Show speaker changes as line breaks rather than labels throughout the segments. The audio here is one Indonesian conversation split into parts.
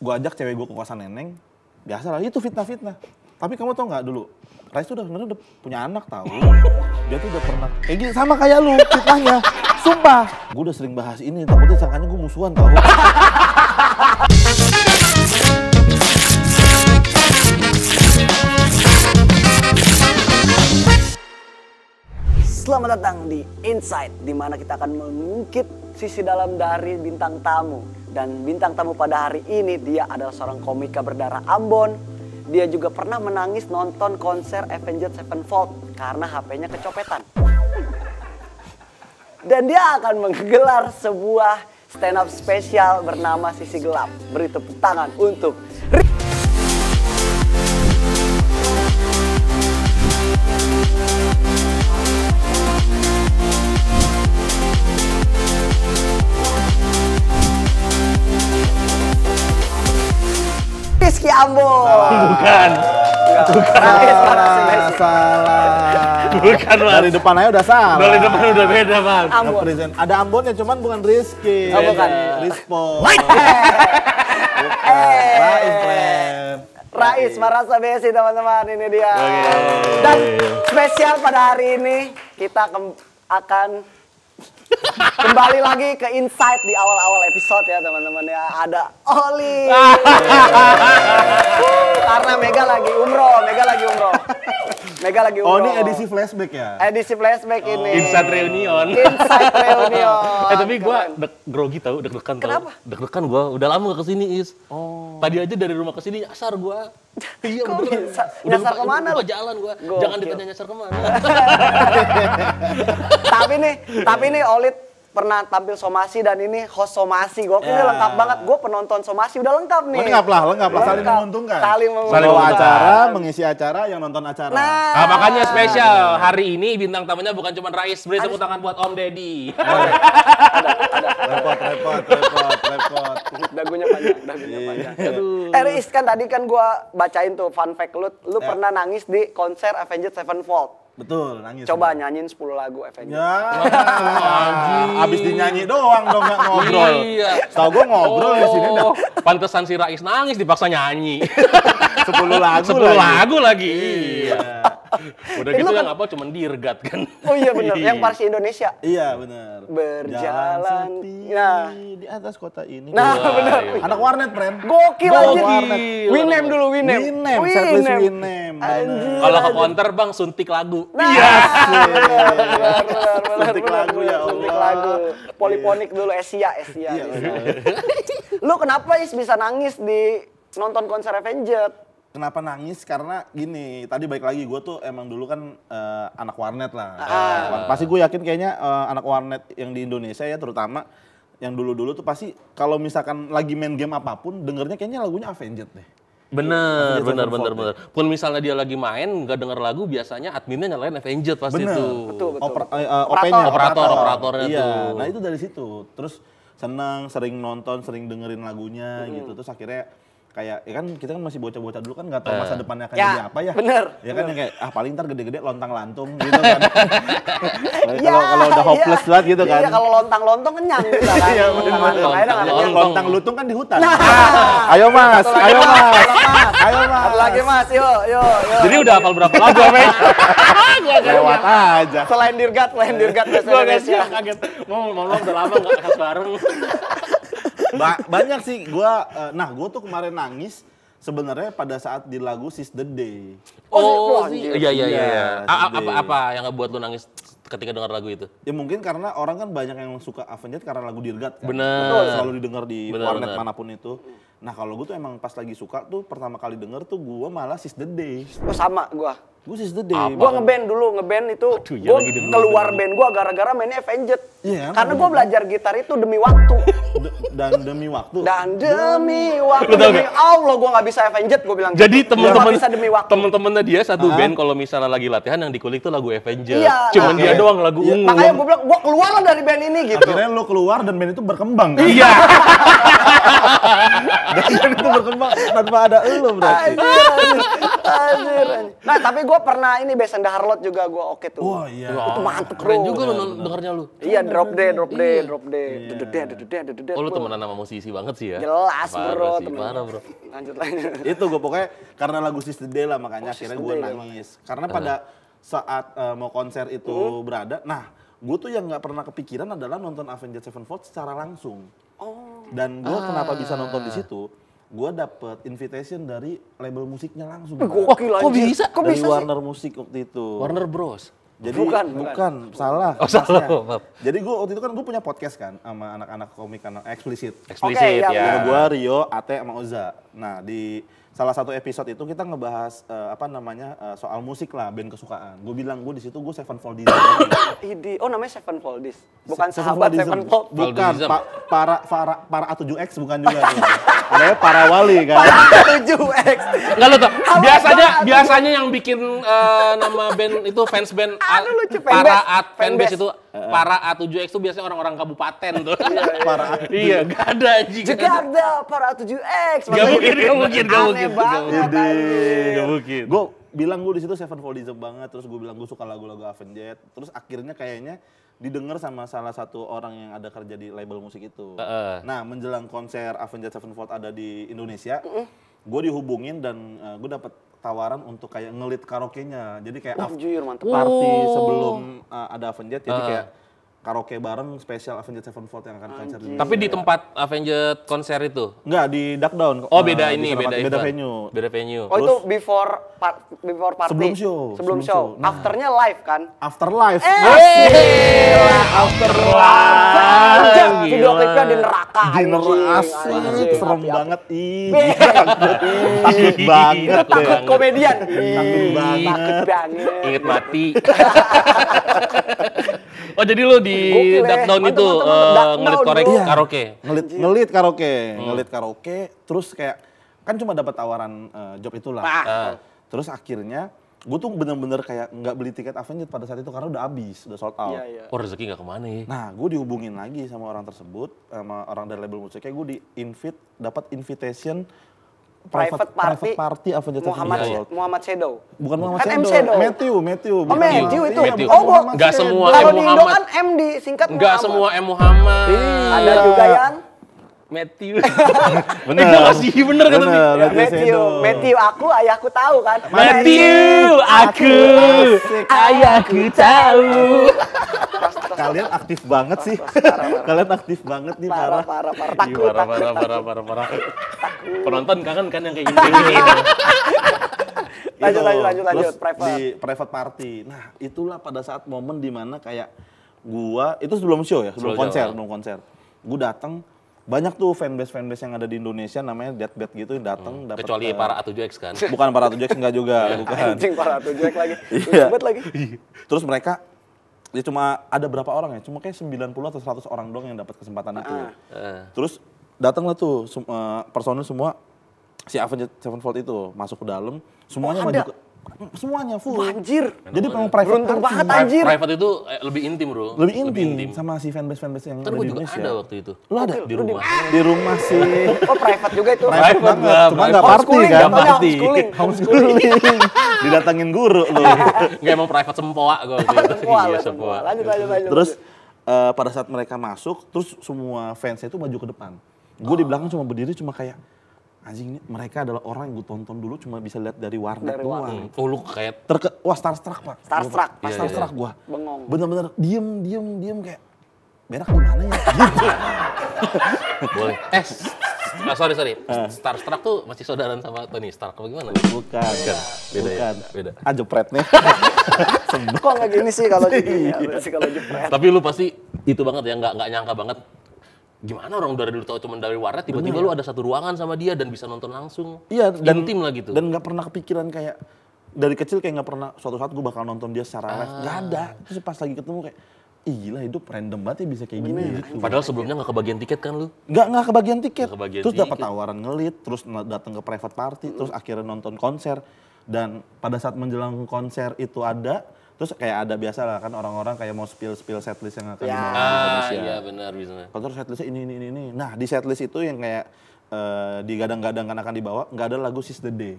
gue ajak cewek gue ke kosan Neneng, biasa lah itu fitnah-fitnah. Tapi kamu tau nggak dulu, Rais tuh sebenarnya udah punya anak tahu. Dia tuh udah pernah kayak gini sama kayak lu fitnahnya. Sumpah, gue udah sering bahas ini, takutnya sangkanya gue musuhan tau.
Selamat datang di Insight, di mana kita akan mengungkit sisi dalam dari bintang tamu. Dan bintang tamu pada hari ini dia adalah seorang komika berdarah Ambon. Dia juga pernah menangis nonton konser Avenged Sevenfold karena HP-nya kecopetan. Dan dia akan menggelar sebuah stand up spesial bernama Sisi Gelap. Beri tepuk tangan untuk Rizky Ambon.
Bukan.
Salah.
Bukan, Mas. Dari depan aja udah salah.
Dari depan udah beda, Mas.
Ambon.
Ada Ambonnya, cuman bukan Rizky.
Oh, bukan.
Rispo.
Rais,
friend.
Rais Marasa Besi, teman-teman, ini dia. Dan spesial pada hari ini kita akan kembali lagi ke Insight di awal-awal episode ya, teman-teman ya. Ada Oli. Karena Mega lagi umroh.
Oh, ini edisi flashback ya?
Edisi flashback ini.
Insight Reunion.
Insight Reunion.
Tapi gue grogi tau, deg-degan tau.
Kenapa?
Deg-degan gue, udah lama gak kesini, Is. Tadi aja dari rumah kesini nyasar gue. Iya,
Kok
beneran.
bisa? Nyasar kemana
Lupa
lu?
jalan gue.
Gokil.
Jangan ditanya nyasar kemana.
Tapi nih Olit pernah tampil somasi dan ini host somasi. Gokil ini lengkap banget. Gue penonton somasi udah lengkap nih.
Lengkap lah, saling menguntungkan.
Saling
Bawa acara, mengisi acara, yang nonton acara.
Nah, makanya spesial hari ini bintang tamunya bukan cuma Rais. Beri tepuk tangan buat Om Deddy.
Repot.
Dagunya panjang. Riz, kan tadi kan gue bacain tuh fun fact lu pernah nangis di konser Avenged Sevenfold.
Betul, nangis.
Coba nyanyiin 10 lagu Avenged.
Ya, abis dinyanyi doang dong, nggak ngobrol.
Iya.
Setahu gue ngobrol di sini dah.
Pantesan si Rais nangis dipaksa nyanyi.
10 lagu
10 lagu lagi. Iya. Udah gitu yang apa cuman dirgat kan.
Oh iya bener, yang versi Indonesia.
Iya benar.
Berjalan.
Sepi
Nah.
di atas kota ini.
Nah, bener.
Anak warnet, friend.
Gokil aja.
Gokil.
Winem dulu, Winem.
Setlist Winem.
Anjir.
Kalau ke counter bang suntik lagu.
Nah,
Iya.
benar.
Suntik lagu, ya Allah.
Suntik lagu. Poliponik dulu, Asia.
Iya.
Lu kenapa Is bisa nangis di nonton konser Avenged?
Kenapa nangis? Karena gini, tadi balik lagi, gue tuh emang dulu kan anak warnet lah. Pasti gue yakin kayaknya anak warnet yang di Indonesia ya terutama, yang dulu-dulu tuh pasti kalau misalkan lagi main game apapun, dengernya kayaknya lagunya Avenged deh.
Bener. Pun misalnya dia lagi main nggak denger lagu, biasanya adminnya nyalain Avenged pasti
Bener.
itu.
Betul.
Operatornya
iya.
tuh.
Nah itu dari situ. Terus senang, sering nonton, sering dengerin lagunya gitu. Terus akhirnya kayak, ya kan kita kan masih bocah-bocah dulu kan nggak tahu masa depannya akan jadi apa ya.
Bener.
Ya kan yang kayak, paling ntar gede-gede lontang-lantung gitu kan. Kalau udah hopeless banget gitu kan.
Iya, kalau lontang-lontong kenyang gitu kan.
Iya bener.
Lontang.
Lontang lutung kan di hutan. Ayo mas.
Ada lagi Mas, yuk.
Jadi udah hafal berapa lagu apa ya?
Lewat aja.
Selain Dirgat bahasa Indonesia.
Kaget. Mau udah lama nggak khas bareng.
Banyak sih gua tuh kemarin nangis sebenarnya pada saat di lagu Seize the Day.
Oh,
Iya. Apa yang ngebuat lu nangis ketika dengar lagu itu?
Ya mungkin karena orang kan banyak yang suka Avenged karena lagu Dirgat kan.
Bener.
Selalu didengar di warnet
Bener.
manapun itu. Nah kalau gue tuh emang pas lagi suka tuh pertama kali denger tuh gue malah Seize the Day.
Oh sama gua.
Gue Seize the Day.
Gua ngeband itu,
iya
gua
lagi denger.
keluar band gua gara-gara mainnya Avenged.
Iya,
Karena gua belajar gitar itu demi waktu.
Dan demi waktu.
Lu
Demi Allah gua nggak bisa Avenged, gua bilang.
Jadi
gitu. Gua nggak bisa demi waktu.
temen-temennya dia satu band kalau misalnya lagi latihan yang dikulik tuh lagu Avenged.
Iya,
Cuman dia doang lagu ungu.
Makanya gua bilang, gua keluar lah dari band ini gitu.
Akhirnya lu keluar dan band itu berkembang kan?
Iya.
Band itu berkembang tanpa ada elu berarti.
Anjir. Nah, tapi gue pernah ini Best and the Harlot juga gue oke tuh.
Wah iya.
Itu mantep bro.
Keren juga lu dengernya lu.
Iya, drop D. Dedede.
Oh lu temenan sama musisi banget sih ya?
Jelas
Parah
bro,
sih, parah bro.
Lanjut.
Itu gue pokoknya karena lagu Sis the Day lah makanya akhirnya gue
Day
nangis. Karena pada saat mau konser itu berada, nah gue tuh yang nggak pernah kepikiran adalah nonton Avenged Sevenfold secara langsung. Dan gue kenapa bisa nonton di situ? Gue dapet invitation dari label musiknya langsung.
Gokil
Kok
anjir.
bisa?
Kok
Dari
bisa sih?
Warner Musik waktu itu.
Warner Bros.
Jadi
Bukan.
salah.
Oh, salah,
masnya.
maaf.
Jadi gue waktu itu kan gue punya podcast kan sama anak-anak komik anak eksplisit.
Eksplisit
Oke, iya,
ya.
Ada gue, Rio, Ate, sama Oza. Nah di salah satu episode itu kita ngebahas soal musik lah, band kesukaan. Gue bilang gue di situ gue Sevenfoldism.
Oh namanya Sevenfoldis. Bukan sahabat Sevenfold.
Bukan,
Foldism.
para A7X bukan juga. Adanya para wali kan.
7X.
Enggak lo tau, biasanya yang bikin nama band itu fans band
Aduh, lucu,
fanbase
fanbase.
itu para A7X itu biasanya orang-orang kabupaten tuh.
Para
Iya, enggak ada anjing.
Jakarta para 7X.
Gak mungkin.
Aneh banget anjir.
Gak mungkin.
Gue bilang gue di situ Sevenfoldism banget, terus gue bilang gue suka lagu-lagu Avenged, terus akhirnya kayaknya didengar sama salah satu orang yang ada kerja di label musik itu. Nah menjelang konser Avenged Sevenfold ada di Indonesia, gue dihubungin dan gue dapet tawaran untuk kayak ngelit karaoke-nya, jadi kayak
Jujur mantep.
party sebelum ada Avenged, jadi kayak karaoke bareng spesial Avenged Sevenfold yang akan konser di
Tapi di tempat Avenged konser itu?
Enggak, di Duck Down.
Oh beda
di
ini,
Senopati,
beda event.
venue.
Beda venue.
Oh itu before party.
Sebelum show.
Sebelum show.
Nah.
Afternya live kan?
Afterlife.
Anjir, video klipnya di neraka.
Di neraka,
anjing.
serem
Api-api.
banget. Ih, takut banget deh.
Takut komedian.
Takut banget.
Takut banget.
Ingat mati. Oh jadi lu di
Gokil,
Duck Down
mantep,
itu
Duck
ngelit
Down,
korek
bro.
Iya.
karaoke?
Ngelit karaoke, terus kayak kan cuma dapat tawaran job itulah. Terus akhirnya gue tuh bener-bener kayak nggak beli tiket Avenged pada saat itu karena udah habis, udah sold out.
Iya, iya.
Oh rezeki nggak kemana ya?
Nah, gue dihubungin lagi sama orang tersebut, sama orang dari label musiknya, gue dapat invitation
Private party
Avenged Sevenfold.
Muhammad Shadow.
Bukan Muhammad
Kan M.
Shadow,
Shadow.
Matthew.
Oh, Matthew itu.
Matthew.
Oh,
Muhammad
Nggak
Shadow.
semua
Kalau
M.
di Indo
Muhammad.
kan MD singkat
Nggak
Muhammad.
semua M. Muhammad.
Ada juga yang
Matthew.
Bener.
Gue masih bener kan tapi.
Bener,
Matthew aku ayahku tahu kan.
Matthew, aku, ayahku tahu.
Kalian aktif banget sih. Kalian aktif banget nih, parah.
Parah.
Ih,
Takut.
parah. Penonton kangen kan yang kayak gini.
Lanjut.
Terus
Private.
di private party. Nah, itulah pada saat momen dimana kayak gua, itu sebelum show ya, sebelum konser. Gua datang, banyak tuh fanbase yang ada di Indonesia namanya Deathbed gitu yang datang dapat
Kecuali para A7X kan.
bukan para 7X enggak juga, bukan.
Anjing para 7X lagi.
Iya.
Ribet lagi.
Terus mereka ya cuma ada berapa orang ya? Cuma kayak 90 atau 100 orang doang yang dapat kesempatan itu. Terus datanglah tuh personil semua si Avenged Sevenfold itu masuk ke dalam, semuanya maju ke semuanya full.
Anjir.
Jadi memang private
Beruntung
party.
banget anjir.
Private itu lebih intim bro.
Lebih intim sama si fanbase yang
Kan
ada
gue
di
juga
Indonesia.
ada waktu itu.
Lu ada?
Di rumah.
Di rumah sih.
Oh private juga itu.
Private banget,
lah,
cuma
private.
nggak party
Homeschooling,
kan?
jatuhnya homeschooling.
Homeschooling. Didatangin guru lu.
Nggak emang private sempoa gue waktu itu.
Semua.
Iya sempoa.
Lanjut.
Terus pada saat mereka masuk, terus semua fansnya itu maju ke depan. Gue di belakang cuma berdiri, cuma kayak anjing ini mereka adalah orang yang gue tonton dulu cuma bisa lihat dari warnet doang.
Oh lu kayak
Wah starstruck pak.
Starstruck.
Pas starstruck gue.
Bengong.
Bener-bener diem kayak berak di mana ya? Gitu.
boleh. Sorry. Starstruck tuh masih saudaraan sama Tony Stark apa gimana?
Bukan.
Beda ya? Beda.
Jepret nih.
Kok nggak gini sih kalau gini? Kalau jepret.
Tapi lu pasti itu banget ya, nggak nyangka banget. Gimana orang dari dulu tau cuma dari warnet, tiba-tiba lu ada satu ruangan sama dia dan bisa nonton langsung.
Iya, dan
intim lah gitu.
Dan nggak pernah kepikiran kayak dari kecil kayak nggak pernah suatu saat gue bakal nonton dia secara live. Nggak ada. Terus pas lagi ketemu kayak, ih gila hidup random banget ya bisa kayak gini gitu.
Padahal sebelumnya nggak kebagian tiket kan lu?
Nggak kebagian tiket.
Nggak kebagian
Terus dapat
tiket.
tawaran ngelit, terus datang ke private party, terus akhirnya nonton konser. Dan pada saat menjelang konser itu ada, terus kayak ada biasa lah kan orang-orang kayak mau spill setlist yang akan dibawa di Indonesia.
Iya benar bisa.
Konser setlistnya ini. Nah di setlist itu yang kayak digadang-gadangkan akan dibawa, nggak ada lagu Seize the Day.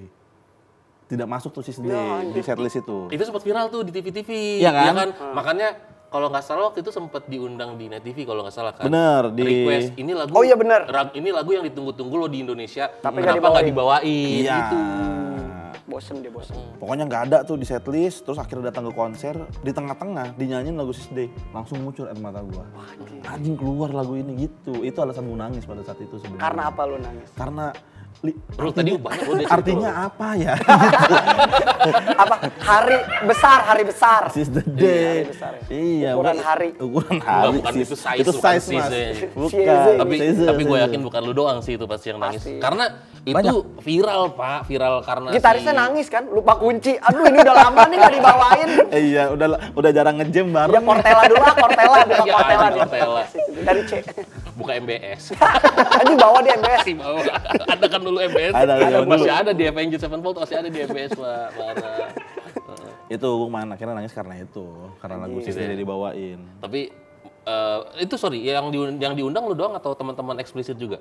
Tidak masuk tuh Seize the Day di setlist itu.
Itu sempat viral tuh di TV-TV.
Iya kan?
Makanya kalau nggak salah waktu itu sempat diundang di Net TV kalau nggak salah kan.
Bener, di
request ini lagu.
Oh iya bener.
Ini lagu yang ditunggu-tunggu lo di Indonesia.
Tapi
kenapa nggak dibawain
Iya.
gitu.
Bosen dia bosen.
Pokoknya nggak ada tuh di setlist, terus akhirnya datang ke konser, di tengah-tengah dinyanyiin lagu Seize the Day, langsung muncul air mata gua. Anjing keluar lagu ini gitu. Itu alasan gua nangis pada saat itu sebenarnya.
Karena apa lu nangis?
Karena
Bro, tadi banyak lo
artinya apa ya?
Apa? Hari besar.
Seize the
Hari
Day.
besar ya?
Iya.
Ukuran hari.
Ukuran hari.
bukan itu size,
Itu
bukan
size mas.
size.
Bukan.
Tapi gue yakin bukan lu doang sih itu pasti yang nangis.
Pasti.
Karena itu viral Pak, viral karena
Gitarisnya nangis kan, lupa kunci. Aduh ini udah lama nih gak dibawain.
Iya, udah jarang ngejam
Dia
bareng.
Cortella dulu lah, Cortella.
Ya,
Cortella dia.
Cortella.
Dari C.
buka MBS.
Tadi bawa di MBS.
Masih bawa. Ada kan dulu MBS?
Ada zaman
masih
dulu.
ada di Avengers Sevenfold, masih ada di MBS Pak. Parah.
Itu gue akhirnya nangis karena itu, karena lagu Seize the Day dibawain.
Tapi itu sorry, yang diundang lu doang atau teman-teman eksplisit juga?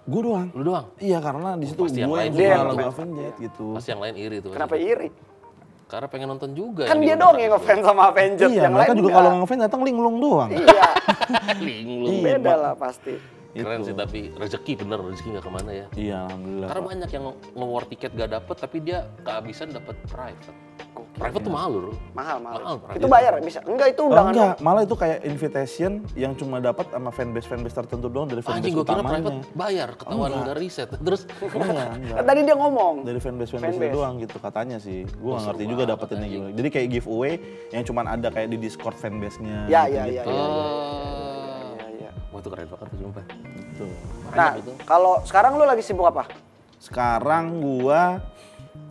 Gue doang.
Lu doang?
Iya, karena di situ
pasti yang
gue
lain
yang
juga
suka
yang
lagu
ngefans.
Avenged gitu.
Pasti yang lain iri tuh.
Kenapa
pasti.
iri?
Karena pengen nonton juga.
Kan dia doang yang ngefans sama Avengers.
Iya,
yang
mereka
lain
juga
enggak.
kalau ngefans datang linglung doang.
Iya,
linglung.
beda lah pasti.
Keren
Itu.
sih, tapi rezeki bener, rezeki nggak kemana ya.
Iya, alhamdulillah.
Karena
Pak.
banyak yang nge-war tiket gak dapet, tapi dia kehabisan dapet private. Private tuh mahal loh.
Mahal.
private.
Itu bayar bisa? Enggak, itu undangan.
Enggak, malah itu kayak invitation yang cuma dapat sama fanbase tertentu doang dari fanbase
Anjing, gue kira
utamanya.
private bayar, ketahuan udah riset. Terus
Enggak.
Kan tadi dia ngomong.
Dari fanbase
Fanbase.
doang gitu katanya sih. Gue nggak ngerti juga dapetinnya gimana. Jadi kayak giveaway yang cuma ada kayak di Discord fanbase-nya.
Ya,
gitu,
ya,
gitu.
ya.
Iya. Wah itu keren banget tuh sumpah.
Gitu.
Nah, kalau sekarang lu lagi sibuk apa?
Sekarang gua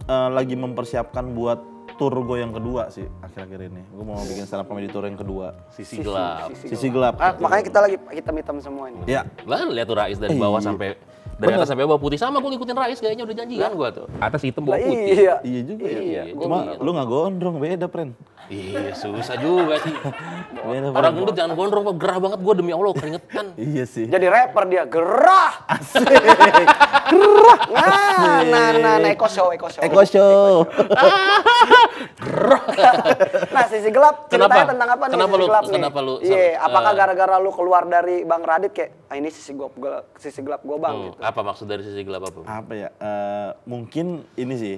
lagi mempersiapkan buat tour gue yang kedua sih akhir-akhir ini. Gue mau bikin stand up comedy tour yang kedua.
Sisi gelap.
Sisi gelap.
Ah, makanya kita lagi hitam-hitam semua ini.
Ya,
Lah lihat tuh Rais dari bawah sampai dari atas sampai bawah putih, sama gue ngikutin Rais kayaknya udah janjian gue tuh. Atas hitam
Lah,
bawah putih.
iya.
iya juga ya.
Iya,
Cuma lu nggak gondrong, beda friend.
Iya susah juga sih.
Beda,
Orang gendut jangan gondrong, Pak. Gerah banget gue demi Allah keringetan.
Iya sih.
Jadi rapper dia, gerah. Gerah. Nah, Eko Show.
Eko Show.
Nah, sisi gelap ceritanya
Kenapa?
tentang apa nih?
Kenapa
Sisi
lu-
gelap nih?
kenapa lu-
Iya, apakah gara-gara lu keluar dari Bang Radit kayak ini sisi gelap gua Bang gitu.
Apa maksud dari sisi gelap apa?
Apa ya? Mungkin ini sih.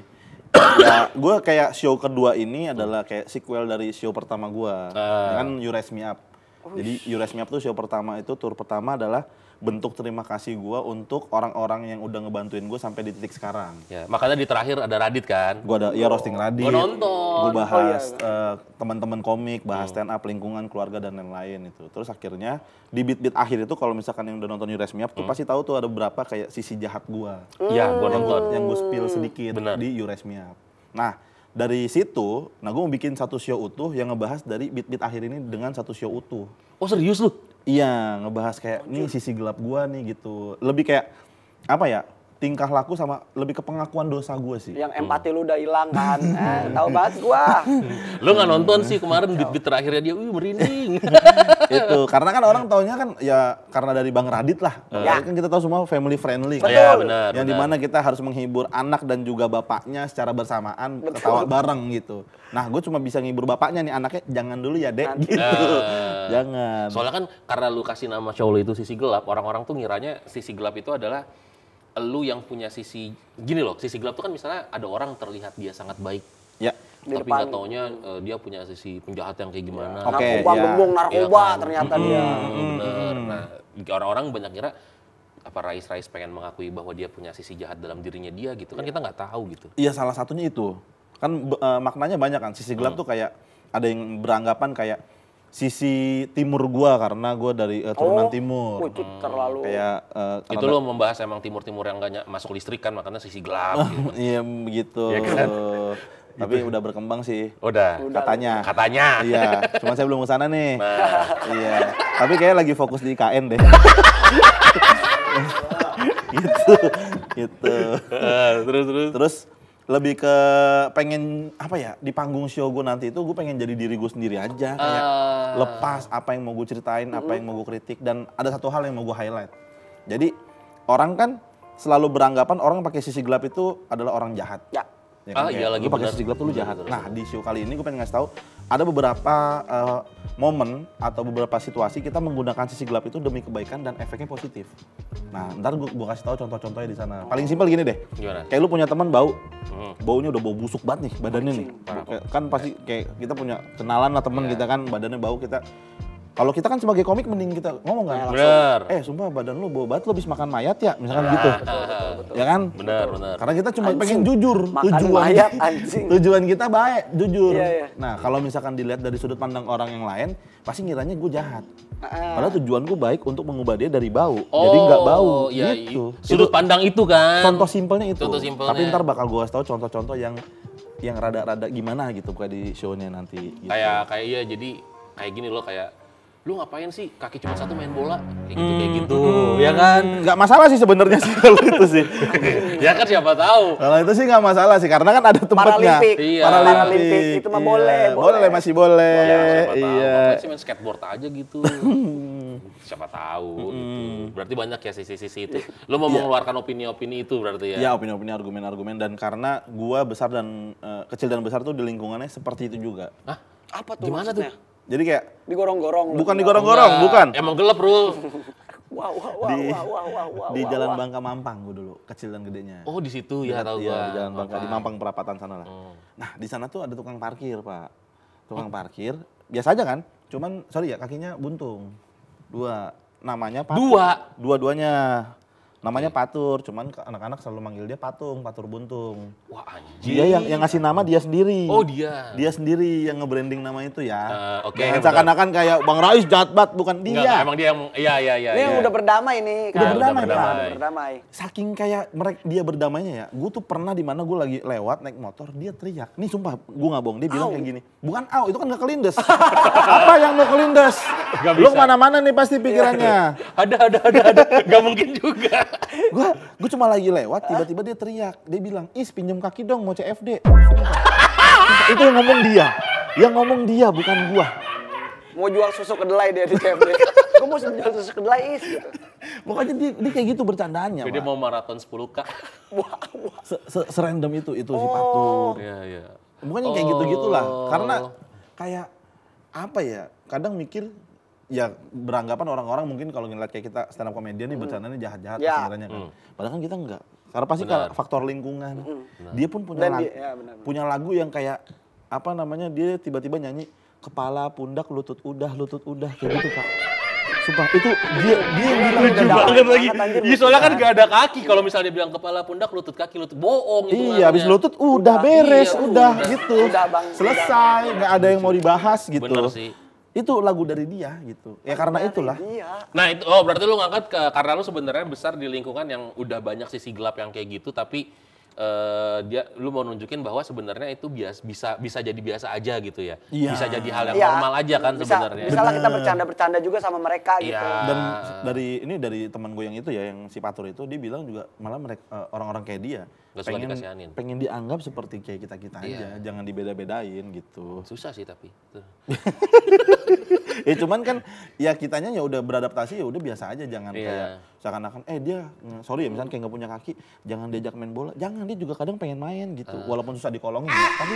Ya, gue kayak show kedua ini adalah kayak sequel dari show pertama gue. Kan You Raise Me Up. Jadi You Raise Me Up tuh show pertama itu, tour pertama adalah bentuk terima kasih gue untuk orang-orang yang udah ngebantuin gue sampai di titik sekarang.
Ya, makanya di terakhir ada Radit kan.
Gue ada roasting Radit.
Gua nonton.
Gue bahas teman-teman komik, bahas stand up, lingkungan, keluarga dan lain-lain itu. Terus akhirnya di beat-beat akhir itu kalau misalkan yang udah nonton You Raise Me Up tuh pasti tahu tuh ada beberapa kayak sisi jahat gue.
Iya, gua nonton.
Yang gue spill sedikit
Benar.
di You Raise Me Up. Nah, dari situ, nah gue mau bikin satu show utuh yang ngebahas dari beat-beat akhir ini dengan satu show utuh.
Oh serius lu?
Iya, ngebahas kayak nih sisi gelap gue nih gitu. Lebih kayak apa ya? Tingkah laku sama lebih ke pengakuan dosa gue sih.
Yang empati lu udah hilang kan. Tahu banget gua.
Lu nggak nonton sih kemarin beat-beat terakhirnya dia, merinding.
Itu karena kan orang taunya kan ya karena dari Bang Radit lah.
Ya.
Kan kita tahu semua family friendly.
Betul.
Iya benar.
Yang dimana kita harus menghibur anak dan juga bapaknya secara bersamaan, ketawa bareng gitu. Nah, gue cuma bisa ngibur bapaknya nih, anaknya jangan dulu ya dek gitu. Jangan.
Soalnya kan karena lu kasih nama show lu itu sisi gelap, orang-orang tuh ngiranya sisi gelap itu adalah lu yang punya sisi, gini loh, sisi gelap tuh kan misalnya ada orang terlihat dia sangat baik.
Ya.
Di
Tapi
depan.
nggak taunya dia punya sisi penjahat yang kayak gimana.
Oke,
Narkoba,
ya.
gembong narkoba
Iya kan?
ternyata dia.
Bener. Nah, orang-orang banyak kira apa Rais pengen mengakui bahwa dia punya sisi jahat dalam dirinya dia gitu kan, kita nggak tahu gitu.
Iya, salah satunya itu. Kan maknanya banyak kan. Sisi gelap tuh kayak ada yang beranggapan kayak sisi timur gua karena gua dari turunan timur.
Itu terlalu.
Kayak
Itu lo membahas emang timur-timur yang nggak masuk listrik kan, makanya sisi gelap gitu.
iya begitu.
Iya kan?
Tapi udah berkembang sih.
Udah.
Katanya.
Katanya.
Iya, cuman saya belum kesana nih.
Nah.
Iya, tapi kayak lagi fokus di IKN deh. gitu, gitu. Terus lebih ke pengen apa ya, di panggung show gue nanti itu gue pengen jadi diri gue sendiri aja, kayak lepas apa yang mau gue ceritain, apa yang mau gue kritik, dan ada satu hal yang mau gue highlight. Jadi orang kan selalu beranggapan orang pakai sisi gelap itu adalah orang jahat.
Ya.
Ya kan?
Iya lagi
lu pakai
benar.
sisi gelap tuh lu
Benar,
jahat.
benar,
Nah, di show kali ini gue pengen ngasih tahu ada beberapa momen atau beberapa situasi kita menggunakan sisi gelap itu demi kebaikan dan efeknya positif. Nah, ntar gue kasih tahu contoh-contohnya di sana. Paling simpel gini deh.
Gimana?
Kayak lu punya teman bau. Baunya udah bau busuk banget nih badannya nih.
Parah.
Kan pasti kayak kita punya kenalan lah teman kita kan badannya bau kita. Kalau kita kan sebagai komik mending kita ngomong kan
Bener.
sumpah badan lu bau banget, lu habis makan mayat ya, misalkan gitu. Ya kan?
Bener.
Karena kita cuma
Anjing.
pengen jujur.
Makan mayat, anjing.
Tujuan kita baik, jujur.
Iya, iya.
Nah, kalau misalkan dilihat dari sudut pandang orang yang lain, pasti ngiranya gue jahat. Padahal tujuan gue baik untuk mengubah dia dari bau. Jadi nggak bau,
iya,
gitu.
Sudut pandang itu kan.
Contoh simpelnya itu.
Contoh simpelnya.
Tapi ntar bakal gue kasih tahu contoh-contoh yang rada-rada gimana gitu kayak di show-nya nanti. Gitu.
Kayak iya, jadi kayak gini loh, kayak lu ngapain sih kaki cuma satu main bola kayak gitu ya kan.
Nggak masalah sih sebenarnya sih kalau itu sih.
Ya kan siapa tahu.
Kalau itu sih nggak masalah sih karena kan ada tempatnya.
Paralimpik.
Iya.
Paralimpik itu mah boleh.
Boleh masih boleh.
Ya, siapa tahu.
Iya.
Ngapain sih main skateboard aja gitu. Siapa tahu gitu. Berarti banyak ya sisi-sisi itu. Lu mau mengeluarkan opini-opini itu berarti ya.
Ya opini-opini, argumen-argumen dan karena gua besar dan kecil dan besar tuh di lingkungannya seperti itu juga.
Hah?
Apa tuh
Gimana
maksudnya?
Jadi kayak
Digorong-gorong.
bukan
lu.
digorong-gorong,
Enggak.
bukan.
Emang gelap, Rul.
Wow.
Di Jalan Bangka Mampang gua dulu, kecil dan gedenya.
Oh, di situ ya tahu
Iya,
gua.
di Jalan Bangka di Mampang Perapatan sana lah.
Oh.
Nah, di sana tuh ada tukang parkir, Pak. Tukang parkir, biasa aja kan? Cuman sorry ya kakinya buntung. Dua, namanya Patur. Dua-duanya. Namanya Patur, cuman anak-anak selalu manggil dia Patung, Patur Buntung.
Wah, anjing.
Dia yang ngasih nama dia sendiri.
Oh, dia.
Dia sendiri yang nge-branding nama itu ya.
Oke,
Jangan
betul.
seakan-akan kayak Bang Rais jahat banget, bukan
Enggak,
dia.
emang dia yang iya.
Ini yang udah berdamai nih.
Udah
kan?
berdamai, Pak.
Udah berdamai.
Saking kayak dia berdamainya ya, gue tuh pernah di mana gue lagi lewat naik motor, dia teriak. Nih sumpah, gue nggak bohong, dia bilang kayak gini. Bukan au, itu kan nggak kelindes. Apa yang mau kelindes?
Nggak
Lu
bisa.
kemana-mana nih pasti pikirannya.
Ada. Gak mungkin juga.
Gue cuma lagi lewat, tiba-tiba dia teriak. Dia bilang, "Is, pinjem kaki dong, mau CFD." Sumpah. Itu yang ngomong dia. Yang ngomong dia, bukan gua.
Mau jual susu kedelai dia di CFD. Gue mau jual susu kedelai is. Gitu.
Pokoknya dia kayak gitu bercandaannya,
Dia
Pak.
mau maraton 10K.
Serandom itu si Patur.
Iya.
Pokoknya kayak gitu-gitulah. Karena kayak apa ya? Kadang mikir ya beranggapan orang-orang mungkin kalau ngeliat kayak kita stand up comedian nih bercandanya jahat-jahat
Ya.
sebenarnya kan. Padahal kan kita enggak. Karena pasti faktor lingkungan. Dia pun punya
Dan
lagu,
dia- ya, benar.
punya lagu yang kayak apa namanya? Dia tiba-tiba nyanyi kepala, pundak, lutut udah kayak gitu, Pak. Sumpah itu dia yang bilang
Lucu
udah
banget lagi.
anjir,
Iya, soalnya kan gak ada kaki. Kalau misalnya dia bilang kepala, pundak, lutut, kaki, lutut. Bohong itu.
Iya, habis lutut udah beres,
Iya,
udah
udah.
gitu.
Udah, Bang.
Selesai, nggak ada yang mau dibahas gitu.
Bener sih.
Itu lagu dari dia gitu. Ya karena itulah.
Iya.
Nah itu, berarti lu ngangkat karena lu sebenarnya besar di lingkungan yang udah banyak sisi gelap yang kayak gitu, tapi lu mau nunjukin bahwa sebenarnya itu bisa jadi biasa aja gitu ya.
Iya.
Bisa jadi hal yang
Iya.
normal aja kan sebenarnya.
Bisa lah kita bercanda-bercanda juga sama mereka gitu.
Iya.
Dan dari teman gue yang itu ya, yang si Patur itu, dia bilang juga malah mereka orang-orang kayak dia
Nggak suka dikasihanin.
pengen dianggap seperti kayak kita
Iya.
aja, jangan dibeda-bedain gitu.
Susah sih tapi. Tuh.
Ya cuman kan ya kitanya ya udah beradaptasi, ya udah biasa aja, jangan
Iya.
kayak seakan-akan dia sorry ya misalnya kayak nggak punya kaki, jangan diajak main bola, jangan, dia juga kadang pengen main gitu, walaupun susah dikolongin ya. tapi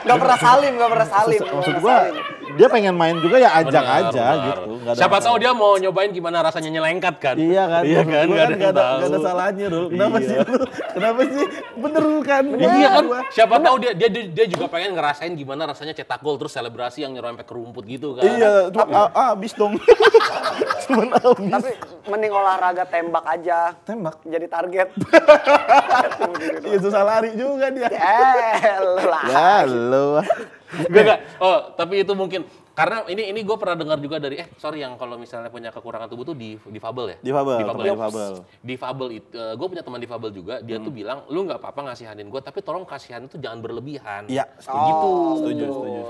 Gak pernah salim.
maksud gua dia pengen main juga ya ajak
Benar,
aja
benar.
gitu. Nggak ada
Siapa tahu
masalah.
dia mau nyobain gimana rasanya nyelengkat kan.
Iya kan,
Iya kan,
gua
nggak ada yang
nggak
tahu.
ada salahnya, Rul. Kenapa sih lu? Kenapa sih? Bener kan?
Iya kan,
Gua.
siapa tahu dia juga pengen ngerasain gimana rasanya cetak gol terus selebrasi yang nyerempet ke rumput gitu kan.
Iya, abis dong. Cuman abis.
Tapi mending olahraga tembak aja.
Tembak.
Jadi target.
Iya, susah lari juga dia.
Lah.
Ya, lu.
Enggak. Oh, tapi itu mungkin karena ini gue pernah dengar juga dari yang kalau misalnya punya kekurangan tubuh tuh difabel ya.
Difabel,
Difabel.
teman difabel.
Difabel itu gue punya teman difabel juga, dia tuh bilang lu nggak apa-apa ngasihanin gue, tapi tolong kasihan itu jangan berlebihan.
Iya,
Gitu.
Setuju.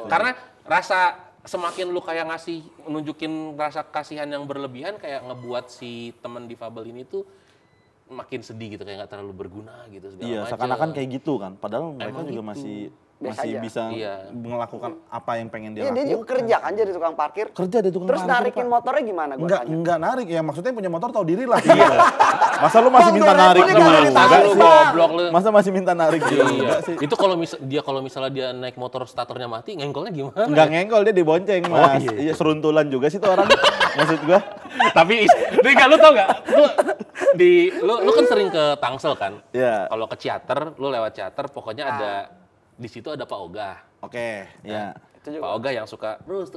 Karena rasa semakin lu kayak nunjukin rasa kasihan yang berlebihan kayak ngebuat si teman difabel ini tuh makin sedih gitu, kayak nggak terlalu berguna gitu segala
Iya,
macam.
seakan-akan kayak gitu kan. Padahal mereka
Emang
juga
gitu.
masih masih
aja.
bisa
Iya.
melakukan apa yang pengen dia
Iya, dia
lakukan.
juga kerja kan jadi tukang parkir.
Kerja di tukang
Terus
parkir,
narikin
Pak.
motornya gimana gua tanya?
Enggak narik ya, maksudnya yang punya motor tahu diri lah. Iya. Masa lu masih
Bang,
minta
2.000
narik
nih
juga?
kagak
Enggak
ditarik,
sih.
Bang. Goblok lu.
Masa masih minta narik juga?
Iya.
Enggak sih.
Itu kalau misalnya dia naik motor starternya mati, ngengkolnya gimana?
Enggak ngengkol, dia dibonceng, Mas. Iya, seruntulan juga sih tuh orang. Maksud gua.
Tapi Rika, lu tau gak? Lu kan sering ke Tangsel kan?
Iya.
Kalau ke Ciater, lu lewat Ciater, pokoknya ada di situ ada Pak Ogah.
Oke, ya.
Itu juga.
Pak Ogah yang suka terus.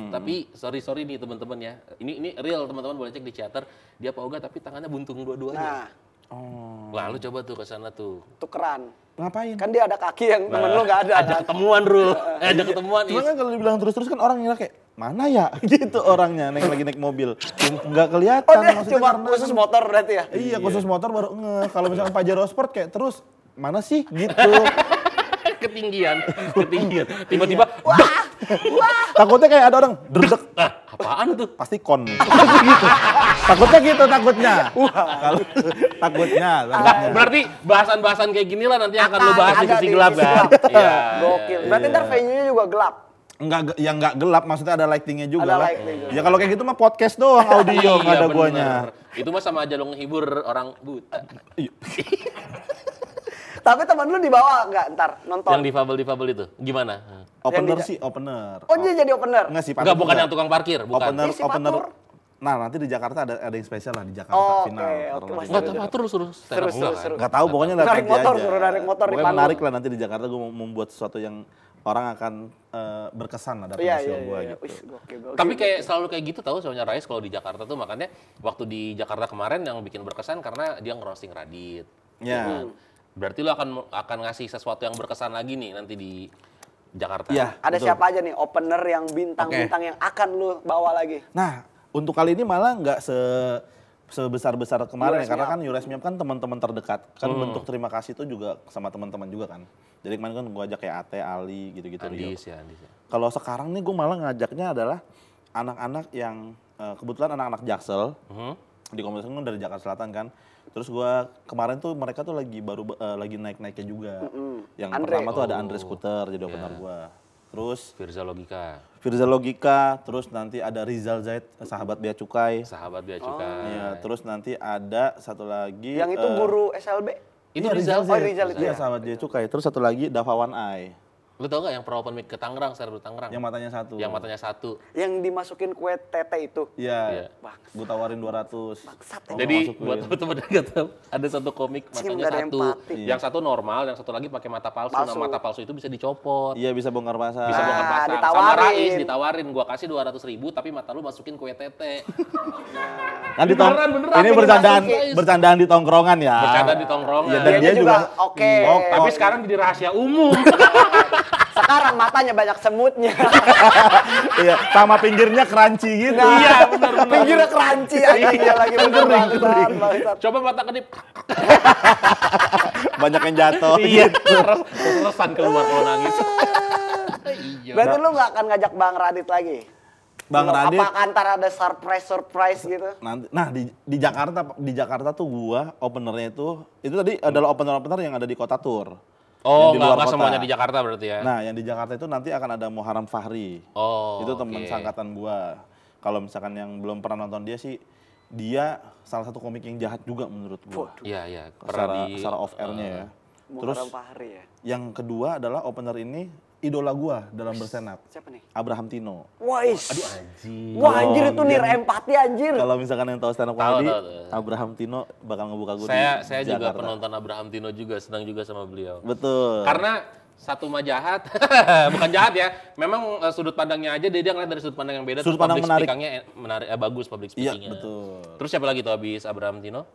Tapi sorry nih teman-teman ya. Ini real teman-teman, boleh cek di Ciater. Dia Pak Ogah tapi tangannya buntung dua-duanya.
Nah,
Oh.
Wah, lu coba tuh ke sana tuh.
tukeran.
Ngapain?
Kan dia ada kaki yang temen lu nggak ada.
Ada
kan?
ketemuan, Rul. Ada ketemuan.
Cuma kan kalau dibilang terus-terus kan orang ngira kayak, mana ya? Gitu orangnya, lagi naik mobil. Nggak kelihatan.
Oh, dia
maksudnya
cuma
karena-
khusus motor berarti ya?
Iya, khusus motor baru ngeh. Kalau misalkan Pajero Sport kayak terus, mana sih? Gitu.
ketinggian. Tiba-tiba,
Takutnya kayak ada orang, derdek.
apaan tuh?
Pasti kon. Pasti gitu. Takutnya gitu, takutnya. Kalau takutnya.
Berarti bahasan-bahasan kayak gini lah nanti akan lu bahas di
Ada
sisi
di
gelap
sisi
kan?
gelap.
Iya.
Gokil. Berarti ntar venue-nya juga gelap.
Enggak gelap, maksudnya ada lightingnya juga
Ada
lah.
lighting juga.
Ya kalau kayak gitu mah podcast doang, audio, nggak ada
bener.
guanya.
Itu mah sama aja lo ngehibur orang buta.
Tapi teman lu dibawa nggak ntar nonton?
Yang difabel-difabel itu. Gimana?
Opener
Yang
sih, opener.
Oh, dia jadi opener?
Enggak sih,
Enggak, bukan
enggak.
yang tukang parkir, bukan.
Opener,
Dia si
opener.
Patur.
Nah, nanti di Jakarta ada yang spesial lah di Jakarta
Oh,
final.
oke,
Karena-
masih
Enggak, terus stand up
Terus,
enggak
terus.
kan?
Nggak tahu, pokoknya lihat
Narik
aja
motor,
aja.
suruh narik motor di
Pokoknya
panggung.
menarik lah nanti di Jakarta gue mau membuat sesuatu yang orang akan berkesan lah datang
Iya,
ke show
iya,
gue
iya.
gitu.
Wih, gokil.
Tapi kayak selalu kayak gitu tahu soalnya Rais kalau di Jakarta tuh, makanya waktu di Jakarta kemarin yang bikin berkesan karena dia ngerosting Radit.
Ya.
kan? Berarti lu akan ngasih sesuatu yang berkesan lagi nih nanti di Jakarta.
Iya.
Ada
betul.
siapa aja nih opener yang bintang-bintang yang akan lu bawa lagi?
Nah, untuk kali ini malah nggak sebesar-besar kemarin ya,
Yures
karena
Miap.
kan Yures Miap kan teman-teman terdekat. Kan bentuk terima kasih itu juga sama teman-teman juga kan. Jadi kemarin kan gue ajak kayak Ate, Ali, gitu-gitu. Rio.
Andis ya.
Kalau sekarang nih gue malah ngajaknya adalah anak-anak yang kebetulan anak-anak Jaksel di komunitas kan dari Jakarta Selatan kan. Terus gue kemarin tuh mereka tuh lagi lagi naik-naiknya juga. Yang
Andre.
pertama tuh ada Andre Scooter jadi opener gue. Terus
Firza Logika,
Firza Logika, terus nanti ada Rizal Zaid, sahabat Bea Cukai.
sahabat Bea Cukai.
Iya, terus nanti ada satu lagi
Yang itu guru SLB.
Itu
iya,
Rizal.
Oh, Rizal itu
Iya,
ya.
sahabat Bea Cukai. Terus satu lagi Davawan Ai,
Lu tau gak yang pernah open mic ke Tangerang, Serdu Tangerang?
yang matanya satu.
Yang matanya satu.
Yang dimasukin kue tete itu.
Iya.
Iya.
Bangsat.
Gue tawarin 200.
Bangsat
Oh,
Jadi
masukin.
buat teman-teman yang nggak tahu, ada satu komik
Cim,
matanya
nggak ada
satu.
empati.
Yang satu normal, yang satu lagi pakai mata palsu. Nah,
Palsu.
mata palsu itu bisa dicopot.
Iya, bisa bongkar pasang.
Bisa bongkar pasang. Sama
ditawarin.
Rais ditawarin, gua kasih 200.000 tapi mata lu masukin kue tete.
Kan di
Beneran, beneran.
ini
Ini
bercandaan bercandaan di tongkrongan ya.
Bercanda di tongkrongan.
Iya, dan
Dianya
dia juga
oke.
Tapi sekarang jadi rahasia umum.
Sekarang matanya banyak semutnya.
iya, sama pinggirnya crunchy gitu.
Nah,
Iya, benar.
Pinggirnya crunchy aja lagi bener bangsat.
Coba mata kedip.
Banyak yang jatuh.
Iya, terus-terusan keluar kalau nangis. Iya.
Berarti lu nggak akan ngajak Bang Radit lagi?
Bang Radit
Apa antar ada surprise gitu?
nanti di Jakarta tuh gua openernya itu tadi adalah opener yang ada di kota tour.
Oh,
Yang di
nggak
luar
nggak
kota.
semuanya di Jakarta berarti ya?
Nah, yang di Jakarta itu nanti akan ada Muharram Fahri.
Oh,
Itu teman
oke.
sangkatan gua. Kalau misalkan yang belum pernah nonton dia sih, dia salah satu komik yang jahat juga menurut gua.
Iya, iya.
Secara off air-nya ya. Terus
Muharram Fahri ya.
yang kedua adalah opener ini idola gua dalam berstand up.
Siapa nih?
Abraham Tino.
Wais.
Aduh, anjing.
Wah anjir itu nir empati anjir.
Kalau misalkan yang tahu stand up
Tahu,
comedy,
tahu.
Abraham Tino bakal ngebuka gua
Saya
di
juga
Jakarta.
penonton Abraham Tino juga, senang juga sama beliau.
Betul.
Karena satu mah jahat, bukan jahat ya. Memang sudut pandangnya aja dia ngeliat dari sudut pandang yang beda.
Sudut
terus
pandang
public
menarik.
speaking-nya bagus public
Iya,
speaking-nya.
betul.
Terus siapa lagi tuh habis Abraham Tino?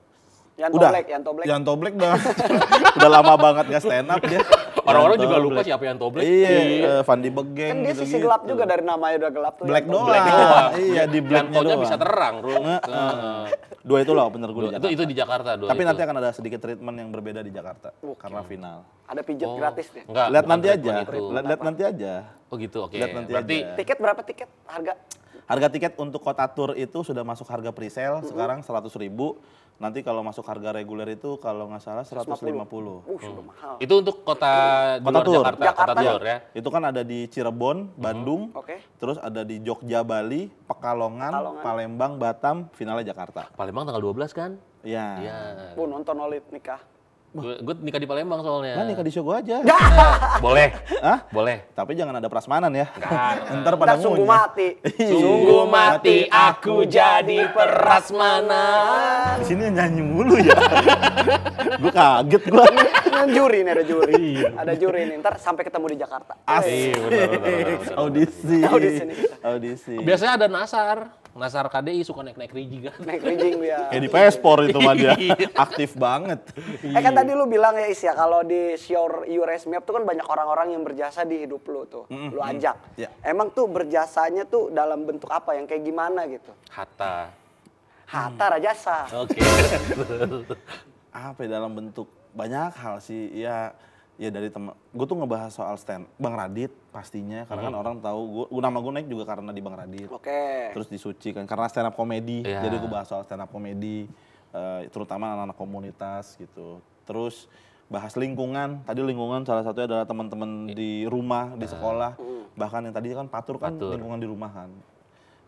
Yanto
Udah.
Black, Yanto Black.
Yanto Black udah udah lama banget nggak stand up dia.
Orang-orang
Yanto
juga lupa
Black.
siapa Yanto Black.
Iya, Fandi Begeng
Kan dia
gitu-gitu.
sisi gelap juga dari namanya udah gelap tuh.
Black
Yanto
doang.
Black doang.
Iya, di blacknya
Yanto-nya
doang.
bisa terang, Bro.
Dua itu lah opener gue di Jakarta.
Itu di Jakarta dua.
Tapi
itu.
nanti akan ada sedikit treatment yang berbeda di Jakarta karena final.
Ada pijet
Oh,
gratis deh.
Enggak,
Lihat
bukan
nanti aja.
treatment itu.
Lihat nanti aja.
Oh gitu, oke.
Lihat nanti
Berarti
aja.
Tiket berapa tiket harga?
Harga tiket untuk kota tour itu sudah masuk harga pre-sale sekarang 100.000. Nanti kalau masuk harga reguler itu kalau nggak salah 150.
Sudah mahal.
Itu untuk kota di luar
tour.
Jakarta, kota
Jakarta.
tour ya.
Itu kan ada di Cirebon, Bandung,
Oke.
terus ada di Jogja, Bali, Pekalongan, Palembang, Batam, finalnya Jakarta.
Palembang tanggal 12 kan?
Iya.
Iya.
Bu nonton Olit nikah.
Gue nikah di Palembang soalnya.
Nah, nikah di show gua aja.
Boleh.
Hah?
Boleh.
Tapi jangan ada prasmanan ya.
Enggak.
Ntar pada
Ntar sungguh
ngunyah.
mati.
Sungguh mati aku jadi prasmanan.
Di sini nyanyi mulu ya. Gue kaget gua.
Kan juri nih, ada juri.
Iya.
Ada juri nih, ntar sampai ketemu di Jakarta.
Asik.
benar.
Audisi.
Audisi nih kita.
Audisi.
Biasanya ada Nasar KDI suka naik-naik riji kan.
Naik rijing dia.
Kayak di Pespor itu mah dia. Aktif banget.
Kan tadi lu bilang ya Is ya, kalau di Your US Map tuh kan banyak orang-orang yang berjasa di hidup lu tuh. Lu ajak.
Ya.
Emang tuh berjasanya tuh dalam bentuk apa, yang kayak gimana gitu?
Hatta.
Hatta Rajasa.
Oke.
Apa ya, dalam bentuk banyak hal sih. Ya dari teman. Gue tuh ngebahas soal stand Bang Radit pastinya karena kan orang tahu nama gue naik juga karena di Bang Radit.
Oke.
Terus di Suci kan karena stand up komedi.
Iya.
Jadi gue bahas soal stand up komedi terutama anak-anak komunitas gitu. Terus bahas lingkungan. Tadi lingkungan salah satunya adalah teman-teman di rumah, di sekolah. Bahkan yang tadi kan patur kan lingkungan di rumah kan.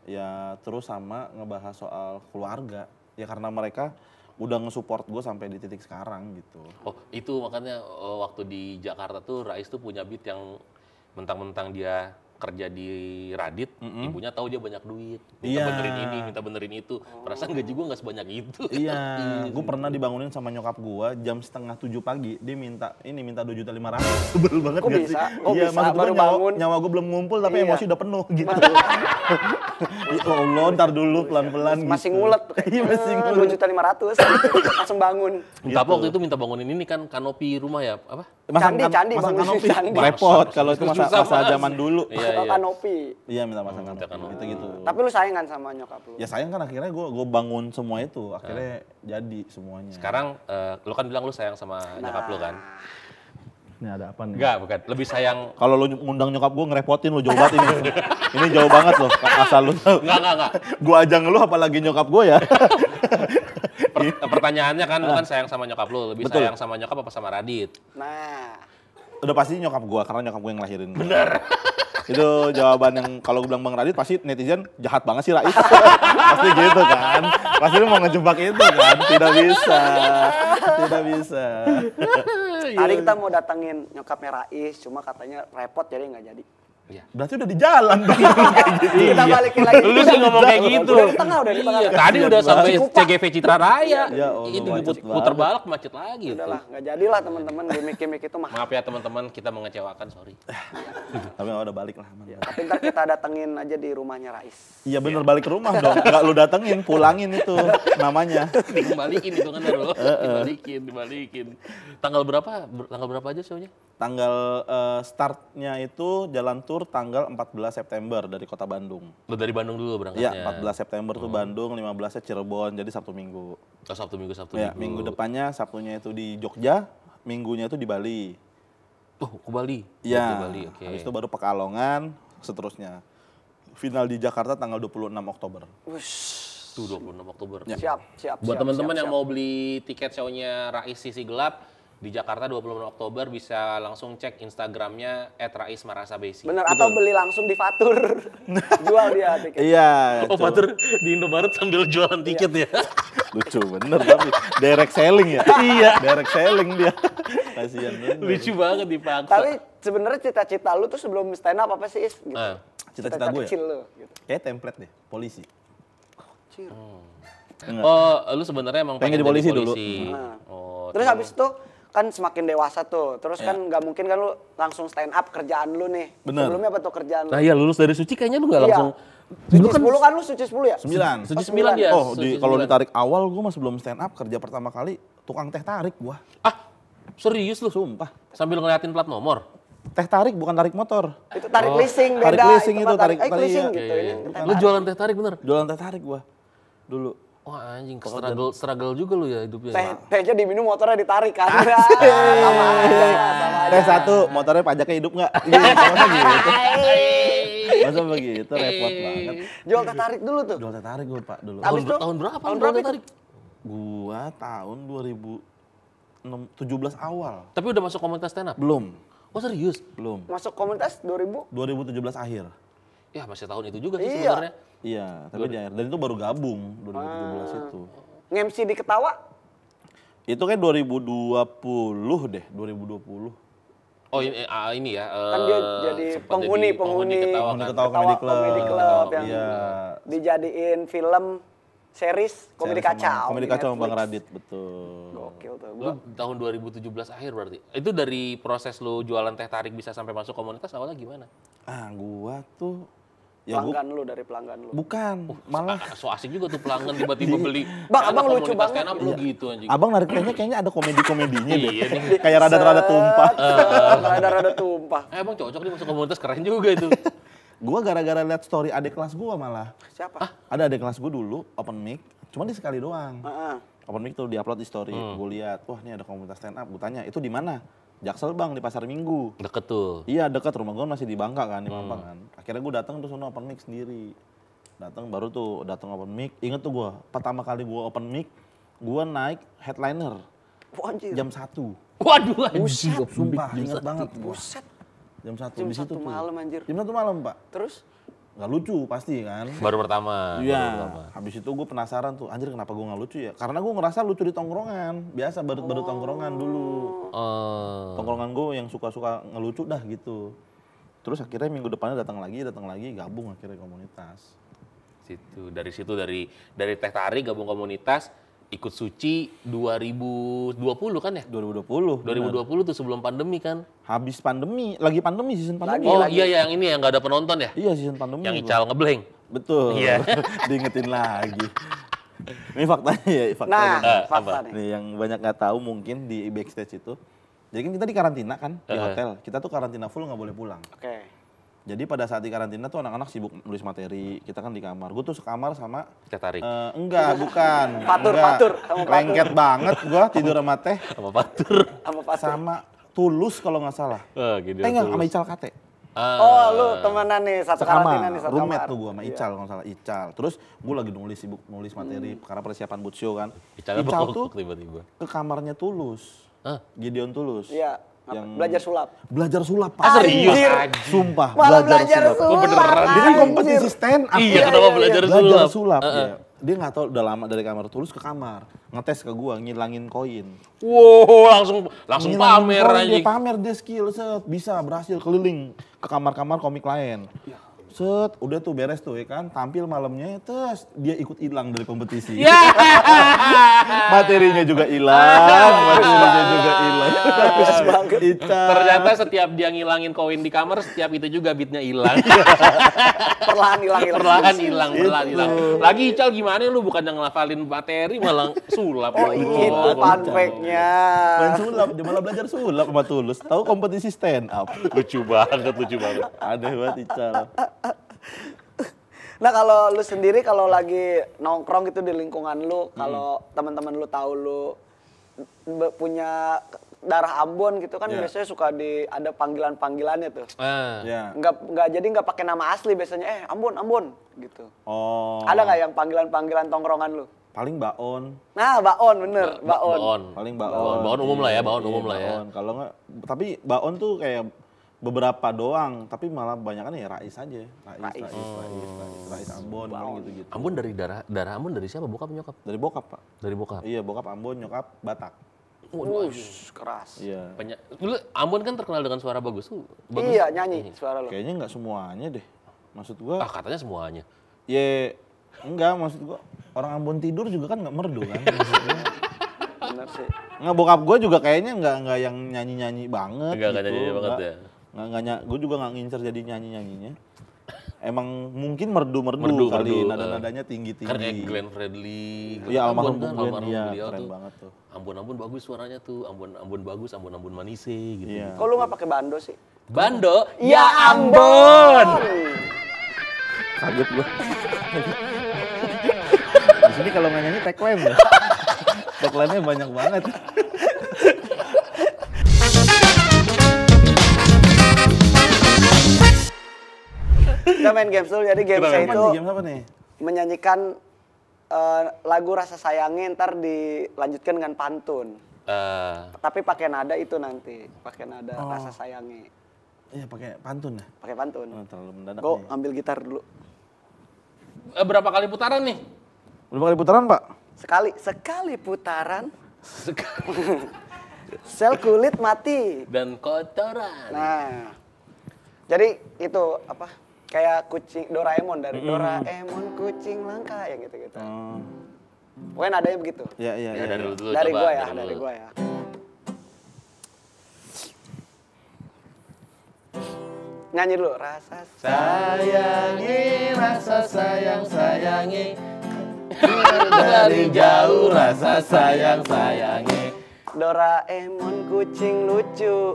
Ya terus sama ngebahas soal keluarga. Ya karena mereka udah nge-support gue sampai di titik sekarang gitu.
Oh, itu makanya waktu di Jakarta tuh Rais tuh punya beat yang mentang-mentang dia kerja di Radit, ibunya tahu dia banyak duit, minta
Iya.
benerin ini, minta benerin itu. Perasaan gaji gue nggak sebanyak itu.
Iya, gue pernah dibangunin sama nyokap gue jam 6:30 pagi, dia minta 2.500.000. Sebel banget
Kok
gak
bisa?
sih?
Kok
Iya,
bisa?
maksud gue
Baru bangun.
nyawa gue belum ngumpul tapi
Iya.
emosi udah penuh gitu. Ya Allah, ntar dulu pelan-pelan gitu.
Masih ngulet.
Iya, masih ngulet.
2.500.000 langsung bangun.
Minta apa waktu itu minta bangunin ini kan kanopi rumah ya, apa?
Candi,
masang
bangunin
kanopi.
candi.
Repot kalau itu
Susah
masa
banget.
zaman dulu.
Iya, iya.
Kanopi.
Iya, minta masang
minta
kanopi.
kanopi.
Gitu-gitu.
Tapi lu saingan sama nyokap lu.
Ya sayang kan akhirnya gue bangun semua itu, akhirnya jadi semuanya.
Sekarang lu kan bilang lu sayang sama nyokap lu kan?
Ini ada apa nih?
Enggak, bukan. Lebih sayang.
Kalau lu ngundang nyokap gue ngerepotin lu jauh banget ini. Ini jauh banget loh, asal lu tahu.
Enggak.
Gue aja ngeluh apalagi nyokap gue ya.
Pertanyaannya kan lu kan sayang sama nyokap lu, lebih
Betul.
sayang sama nyokap apa sama Radit?
Nah,
Udah pasti nyokap gue, karena nyokap gue yang ngelahirin. Bener. Itu jawaban yang kalau gue bilang Bang Radit pasti netizen jahat banget sih Rais. Pasti gitu kan. Pasti lu mau ngejebak itu kan. Tidak bisa. Tidak bisa.
hari kita mau datengin nyokapnya Rais, cuma katanya repot jadi nggak jadi.
Iya.
Berarti udah di jalan dong kayak gitu.
Kita balikin lagi.
Lu sih ngomong kayak gitu.
Udah di tengah, udah di tengah.
Iya, tadi udah sampai
Cikupa.
CGV Citra Raya.
Ya Allah,
Itu
macet
putar
banget.
balik macet lagi. itu.
Udahlah, nggak jadilah teman-teman, gimmick-gimmick itu mah.
Maaf ya teman-teman, kita mengecewakan, sorry.
Tapi udah balik lah. aman.
Tapi ntar kita datengin aja di rumahnya Rais.
Iya bener balik ke rumah dong. Enggak lu datengin, pulangin itu namanya.
Dibalikin itu kan Darul. Dibalikin. Tanggal berapa aja show-nya?
Tanggal startnya itu jalan tour tanggal 14 September dari kota Bandung.
Lu dari Bandung dulu berangkatnya.
Iya, 14 September tuh Bandung, 15-nya Cirebon, jadi Sabtu Minggu.
Oh, Sabtu Minggu.
Ya, minggu depannya Sabtunya itu di Jogja, Minggunya itu di Bali.
Oh, ke Bali.
Iya.
Ke Bali, oke.
Habis itu baru Pekalongan, seterusnya. Final di Jakarta tanggal 26 Oktober.
Wush.
Tuh 26 Oktober.
Siap.
Buat
siap,
teman-teman
siap,
yang
siap.
mau beli tiket show-nya Rais Sisi Gelap di Jakarta 26 Oktober bisa langsung cek Instagramnya @raismarasabesi.
Bener, atau beli langsung di Fatur. Jual dia tiket.
Iya.
Oh, Fatur di Indomaret sambil jualan tiket ya.
Lucu bener tapi direct selling ya. Iya, direct selling dia. Kasihan bener.
Lucu banget dipaksa.
Tapi sebenarnya cita-cita lu tuh sebelum stand up apa sih, Is? Gitu.
Ah.
Cita-cita gue ya?
kecil lu. Gitu.
Kayak template deh, polisi.
Cir.
Enggak.
Oh, lu sebenarnya emang
Pengen
jadi
jadi polisi dulu.
Nah.
Oh,
Terus habis itu kan semakin dewasa tuh. Terus kan nggak mungkin kan lu langsung stand up kerjaan lu nih.
Bener.
Sebelumnya apa tuh kerjaan lu?
Nah, iya lulus dari Suci kayaknya lu nggak
Iya.
langsung.
Suci 10 kan lu Suci 10 ya?
9.
Suci 9
9
dia.
Oh,
Suci
kalau
9.
ditarik awal gue masih belum stand up, kerja pertama kali tukang teh tarik gua.
Ah, serius lu?
Sumpah.
Sambil ngeliatin plat nomor.
Teh tarik bukan tarik motor.
Itu tarik leasing beda.
Tarik leasing itu,
mah
tarik-
leasing
tarik-
gitu.
iya,
Ini
iya.
teh
Lu
tarik.
jualan teh tarik bener?
Jualan teh tarik gua dulu.
Wah anjing, struggle juga lu ya hidupnya.
Tehnya diminum, motornya ditarik kan. Sama aja, sama aja.
Teh satu, motornya pajaknya hidup nggak? Iya, sama gitu. Masa begitu repot banget.
Jual teh tarik dulu tuh.
Jual teh tarik gue Pak dulu.
Habis itu?
Tahun berapa?
Tahun
lu
berapa
jual
itu?
tarik?
Gua tahun 2017 awal.
Tapi udah masuk komunitas stand up?
Belum,
Oh serius?
belum.
Masuk komunitas 2000?
2017 akhir.
Ya masih tahun itu juga sih
Iya.
sebenarnya.
Iya, tapi di akhir. Dan itu baru gabung 2017 itu.
Nge-MC di Ketawa?
Itu kan 2020 deh, 2020.
Oh ini ya.
Kan dia jadi
sempat
penghuni
ketawa
Penghuni
kan.
Ketawa Comedy Club.
Comedy Club yang
Iya.
dijadiin film series Komedi
Saya sama
Kacau.
Komedi
di
Kacau sama Bang
Netflix.
Radit, betul.
Gokil tuh.
Lu tahun 2017 akhir berarti. Itu dari proses lu jualan teh tarik bisa sampai masuk komunitas awalnya gimana?
Gua tuh ya gua
Pelanggan lu dari pelanggan lu.
bukan, malah
So asik juga tuh pelanggan tiba-tiba beli.
Bang,
Karena
abang lucu
komunitas
banget.
stand up lu gitu anjing.
Abang narik tehnya kayaknya ada komedi-komedinya deh.
Iya nih.
Kayak rada-rada tumpah.
Rada-rada tumpah.
Abang cocok nih masuk komunitas keren juga itu.
Gua gara-gara liat story adik kelas gua malah.
Siapa?
Ada adik kelas gua dulu open mic, cuma dia sekali doang.
Heeh.
Open mic tuh diupload di story. Gua lihat, wah ini ada komunitas stand up. Gua tanya, itu di mana? Jaksel Bang, di Pasar Minggu.
Deket tuh.
Iya dekat, rumah gua masih di Bangka kan, di Mampang kan. Akhirnya gua datang terus sono open mic sendiri. Datang baru tuh datang open mic. Ingat tuh gua, pertama kali gua open mic, gua naik headliner
Wah, anjir.
jam 1.
Waduh anjing.
Sumpah, ingat banget gua.
Buset.
Jam 1
Jam
di situ
1
tuh.
malam anjir.
Jam 1 malam, Pak.
Terus?
Nggak lucu pasti kan.
Baru pertama. baru
Iya,
pertama.
habis itu gue penasaran tuh, anjir kenapa gue nggak lucu ya? Karena gue ngerasa lucu di tongkrongan, biasa baru tongkrongan dulu.
Oh.
Tongkrongan gue yang suka-suka ngelucu dah gitu. Terus akhirnya minggu depannya datang lagi, gabung akhirnya komunitas.
Dari situ dari teh tarik gabung komunitas, ikut Suci 2020 kan ya?
2020.
2020 tuh sebelum pandemi kan?
Habis pandemi, lagi pandemi, season pandemi.
Oh iya yang ini yang nggak ada penonton ya?
Iya, season pandemi.
Yang
gua.
Ical ngeblank.
Betul.
Iya.
Diingetin lagi. Ini faktanya ya,
Nah,
faktanya.
fakta nih.
Nih yang banyak nggak tahu mungkin di backstage itu. Jadi kan kita di karantina kan, di hotel. Kita tuh karantina full nggak boleh pulang.
Oke.
Jadi pada saat di karantina tuh anak-anak sibuk nulis materi. Kita kan di kamar. Gue tuh sekamar sama
Teh tarik.
enggak, bukan.
Fatur,
Enggak.
Fatur, sama Fatur.
Lengket banget gua tidur sama teh
Sama Fatur.
Sama Fatur.
sama Tulus kalau nggak salah.
Gini.
Enggak, sama Ical Kate.
Oh, lu temenan nih, satu karantina nih, satu
Roommate
kamar.
tuh gua sama Ical kalau nggak salah, Ical. Terus gua lagi sibuk nulis materi karena persiapan boot show kan.
Icalnya
Ical
bengkok
tuh
tiba-tiba.
ke kamarnya Tulus.
Hah?
Gideon Tulus.
Iya,
Yang
belajar sulap.
Belajar sulap. Pak.
Serius?
Anjir.
Sumpah,
Malah belajar sulap.
Oh, beneran?
Dia kan
anjir.
kompetisi stand up.
Iya, kenapa belajar
Belajar
sulap?
sulap. Iya. Dia nggak tahu udah lama dari kamar Tulus ke kamar. Ngetes ke gua, ngilangin koin.
Wow, langsung
Ngilangin
pamer
koin,
anjing.
Dia pamer dia skill, set. Bisa, berhasil keliling ke kamar-kamar komik lain. Set, udah tuh beres tuh ya kan. Tampil malamnya, terus dia ikut hilang dari kompetisi.
Ya.
Materinya juga hilang, materinya juga hilang.
Bagus banget.
Ical.
Ternyata setiap dia ngilangin koin di kamar, setiap itu juga beatnya hilang.
Perlahan hilang.
Perlahan hilang. Lagi Ical gimana lu bukan yang ngafalin materi malah sulap.
Oh, itu fun fact-nya.
Main sulap, dia malah belajar sulap sama Tulus. Tahu kompetisi stand up.
Lucu banget.
Aneh banget Ical.
Nah, kalau lu sendiri kalau lagi nongkrong gitu di lingkungan lu, kalau teman-teman lu tahu lu punya darah Ambon gitu kan
Iya.
biasanya suka ada panggilan-panggilannya tuh.
Ya.
Nggak pakai nama asli biasanya, Ambon gitu.
Oh.
Ada nggak yang panggilan-panggilan tongkrongan lu?
Paling Baon.
Nah, Baon bener, Baon.
Paling Baon.
Baon umum lah ya, Baon
Iya,
umum lah ya.
Baon. Kalau nggak, tapi Baon tuh kayak beberapa doang, tapi malah banyakan ya Rais aja. Rais Ambon gitu-gitu.
Ambon dari darah Ambon dari siapa? Bokap nyokap?
Dari bokap, Pak.
Dari bokap.
Iya, bokap Ambon, nyokap Batak.
Keras.
Iya.
Dulu Ambon kan terkenal dengan suara bagus tuh. Bagus.
Iya, nyanyi suara lu.
Kayaknya nggak semuanya deh. Maksud gua,
Katanya semuanya.
ya enggak, maksud gua orang Ambon tidur juga kan nggak merdu kan. Maksudnya.
Bener sih.
Nggak, bokap gua juga kayaknya nggak yang nyanyi-nyanyi banget
Nggak
gitu.
nyanyi banget ya.
Gue juga nggak ngincer jadi nyanyi-nyanyinya. Emang mungkin merdu kali, nada-nadanya tinggi-tinggi.
Kan kayak Glenn Fredly.
Iya, almarhum
kan,
Glenn,
almarhum
iya,
beliau
keren
tuh.
banget tuh.
Ambon bagus suaranya tuh. Ambon bagus, Ambon manise gitu.
Iya.
Kok lu nggak pakai bando sih?
Bando?
Ya Ambon.
Kaget gua. Di sini kalau nggak nyanyi tagline ya. Tagline-nya banyak banget.
Kita main games dulu. Jadi games
Apa
itu
nih? Game apa nih?
menyanyikan lagu Rasa Sayangnya, ntar dilanjutkan dengan pantun. Tapi pakai nada itu nanti, pakai nada Rasa Sayangnya.
Iya, pakai pantun ya?
Pakai pantun.
Oh, terlalu mendadak
Gue
nih.
ambil gitar dulu.
Berapa kali putaran nih?
Berapa kali putaran, Pak?
Sekali putaran. Sel kulit mati.
Dan kotoran.
Nah, jadi itu apa? Kayak kucing Doraemon dari Doraemon kucing langka yang gitu-gitu. Pokoknya nadanya begitu.
Iya.
Dari dulu
Dari
coba,
gua ya,
dari
dari
dulu.
gua ya. Nyanyi dulu. Rasa
Sayangi, rasa sayang, sayangi. Dari jauh rasa sayang, sayangi.
Doraemon kucing lucu.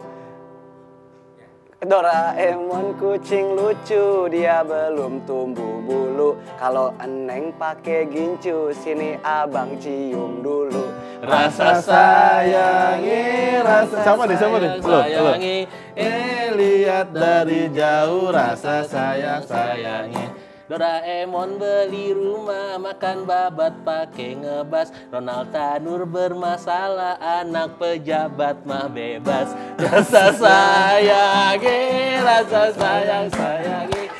Doraemon kucing lucu, dia belum tumbuh bulu. Kalau eneng pakai gincu, sini abang cium dulu.
Rasa sayangi, rasa
Siapa nih?
sayangi. Lihat dari jauh rasa sayang, sayangi. Doraemon beli rumah, makan babat pakai ngebas. Ronald Tanur bermasalah, anak pejabat mah bebas. Rasa sayangi, rasa sayang, sayangi.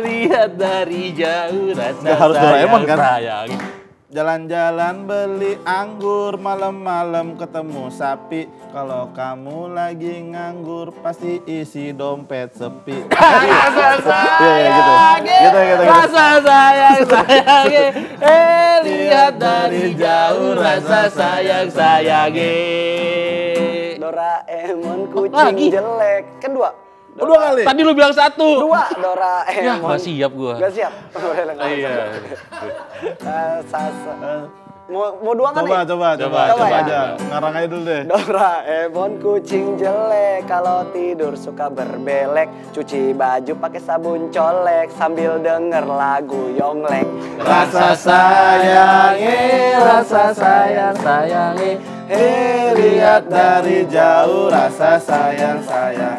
Lihat dari jauh rasa
Nggak harus Doraemon, kan?
sayangi.
Jalan-jalan beli anggur, malam-malam ketemu sapi. Kalau kamu lagi nganggur, pasti isi dompet sepi.
Rasa sayangi,
Gitu.
rasa sayang, sayangi. Lihat dari jauh rasa sayang, sayangi.
Doraemon kucing
lagi?
jelek. Kan dua.
Dua kali.
Tadi lu bilang satu.
Dua
Ya,
Doraemon.
nggak siap gua.
Gak siap.
Iya.
Mau dua kan nih?
Coba
ya?
aja. Ngarang aja dulu deh.
Doraemon kucing jelek, kalau tidur suka berbelek, cuci baju pakai sabun colek sambil denger lagu Yonglek.
Rasa sayangi, rasa sayang, sayangi.
Lihat dari jauh rasa sayang.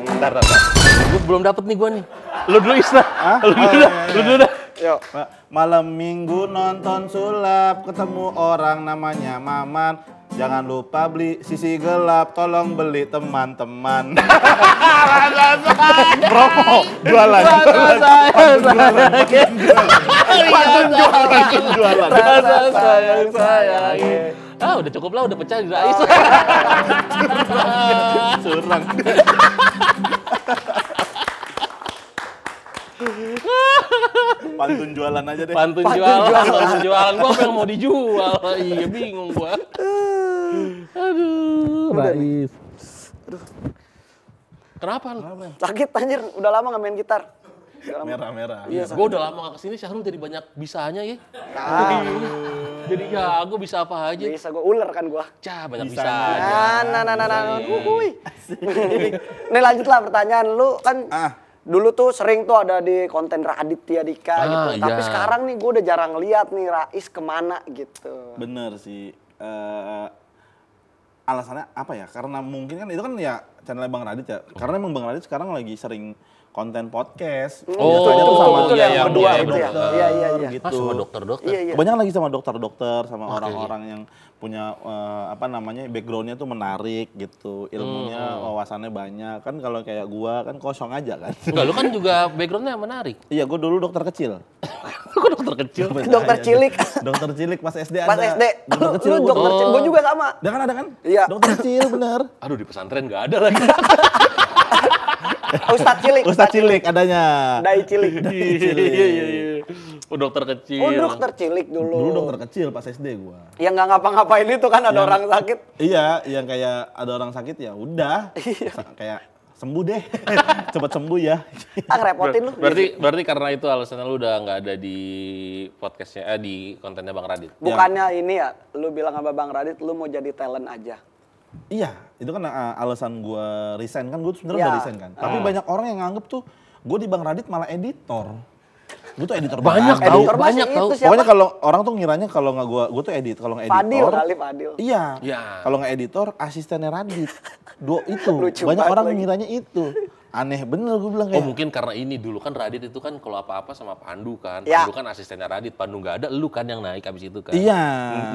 Bentar. Gue belum dapet nih gua nih. Lu dulu Isna. Lu dulu dah. Lu dulu dah.
Yuk.
Malam minggu nonton sulap, ketemu orang namanya Maman. Jangan lupa beli sisi gelap, tolong beli teman-teman. Promo, jualan. Jualan.
Rasa sayang, sayangi. Udah cukup lah, udah pecah di Rais.
Curang. Pantun jualan aja deh.
Pantun jualan. Gua apa yang mau dijual? Iya, bingung gua. Aduh, Rais. Kenapa lu?
Sakit anjir, udah lama gak main gitar.
Merah-merah.
Iya, gue udah lama gak kesini, Syahrul jadi banyak bisanya ya. Jadi ya, gue bisa apa aja.
Bisa gue ular kan gue.
Cah, banyak
Bisanya.
bisanya.
Nah. Nih lanjut lah pertanyaan lu kan. Dulu tuh sering tuh ada di konten Raditya Dika gitu.
Iya.
Tapi sekarang nih gue udah jarang lihat nih Rais kemana gitu.
Bener sih. Alasannya apa ya? Karena mungkin kan itu kan ya channelnya Bang Radit ya. Karena emang Bang Radit sekarang lagi sering konten podcast. Biasanya tuh sama
betul
iya,
yang
yang
kedua
iya,
itu ya.
dokter,
Iya.
gitu.
Sama dokter-dokter.
Iya.
Kebanyakan lagi sama dokter-dokter, sama orang-orang yang punya backgroundnya tuh menarik gitu, ilmunya, wawasannya banyak. Kan kalau kayak gua kan kosong aja kan.
Enggak, lu kan juga backgroundnya menarik.
Iya, gua dulu dokter kecil.
Kok dokter kecil?
Dokter cilik.
Dokter cilik pas SD
Pas
ada.
SD.
Dokter kecil.
Lu dokter cilik. Gue juga sama.
Ada kan?
Iya.
Dokter kecil bener.
Aduh, di pesantren nggak ada lagi.
Ustadz cilik.
Ustadz cilik adanya.
Dai cilik.
Iya. Oh, dokter kecil.
Oh dokter cilik dulu.
Dulu dokter kecil pas SD gua.
Yang nggak ngapa-ngapain itu kan ada orang sakit.
Iya, yang kayak ada orang sakit ya udah. Kayak sembuh deh. Cepet sembuh ya.
Ngerepotin lu.
Berarti karena itu alasannya lu udah nggak ada di podcastnya, di kontennya Bang Radit.
Bukannya ini ya, lu bilang sama Bang Radit lu mau jadi talent aja.
Iya, itu kan alasan gua resign kan, gua sebenarnya udah
Ya.
resign kan. Tapi banyak orang yang nganggep tuh gua di Bang Radit malah editor. Gua tuh editor
Banyak
banget.
tahu,
Editor
banyak
masih
tahu.
itu siapa?
Pokoknya kalau orang tuh ngiranya kalau nggak gua tuh kalau nggak editor.
Fadil kali, Fadil.
Iya.
Ya.
Kalau nggak editor asistennya Radit. Dua itu.
Lucu
banyak
banget
orang
lagi.
ngiranya itu. Aneh bener gue bilang
Oh
kayak.
mungkin karena ini dulu kan Radit itu kan kalau apa-apa sama Pandu kan.
Ya.
Pandu kan asistennya Radit, Pandu nggak ada, lu kan yang naik abis itu kan.
Iya.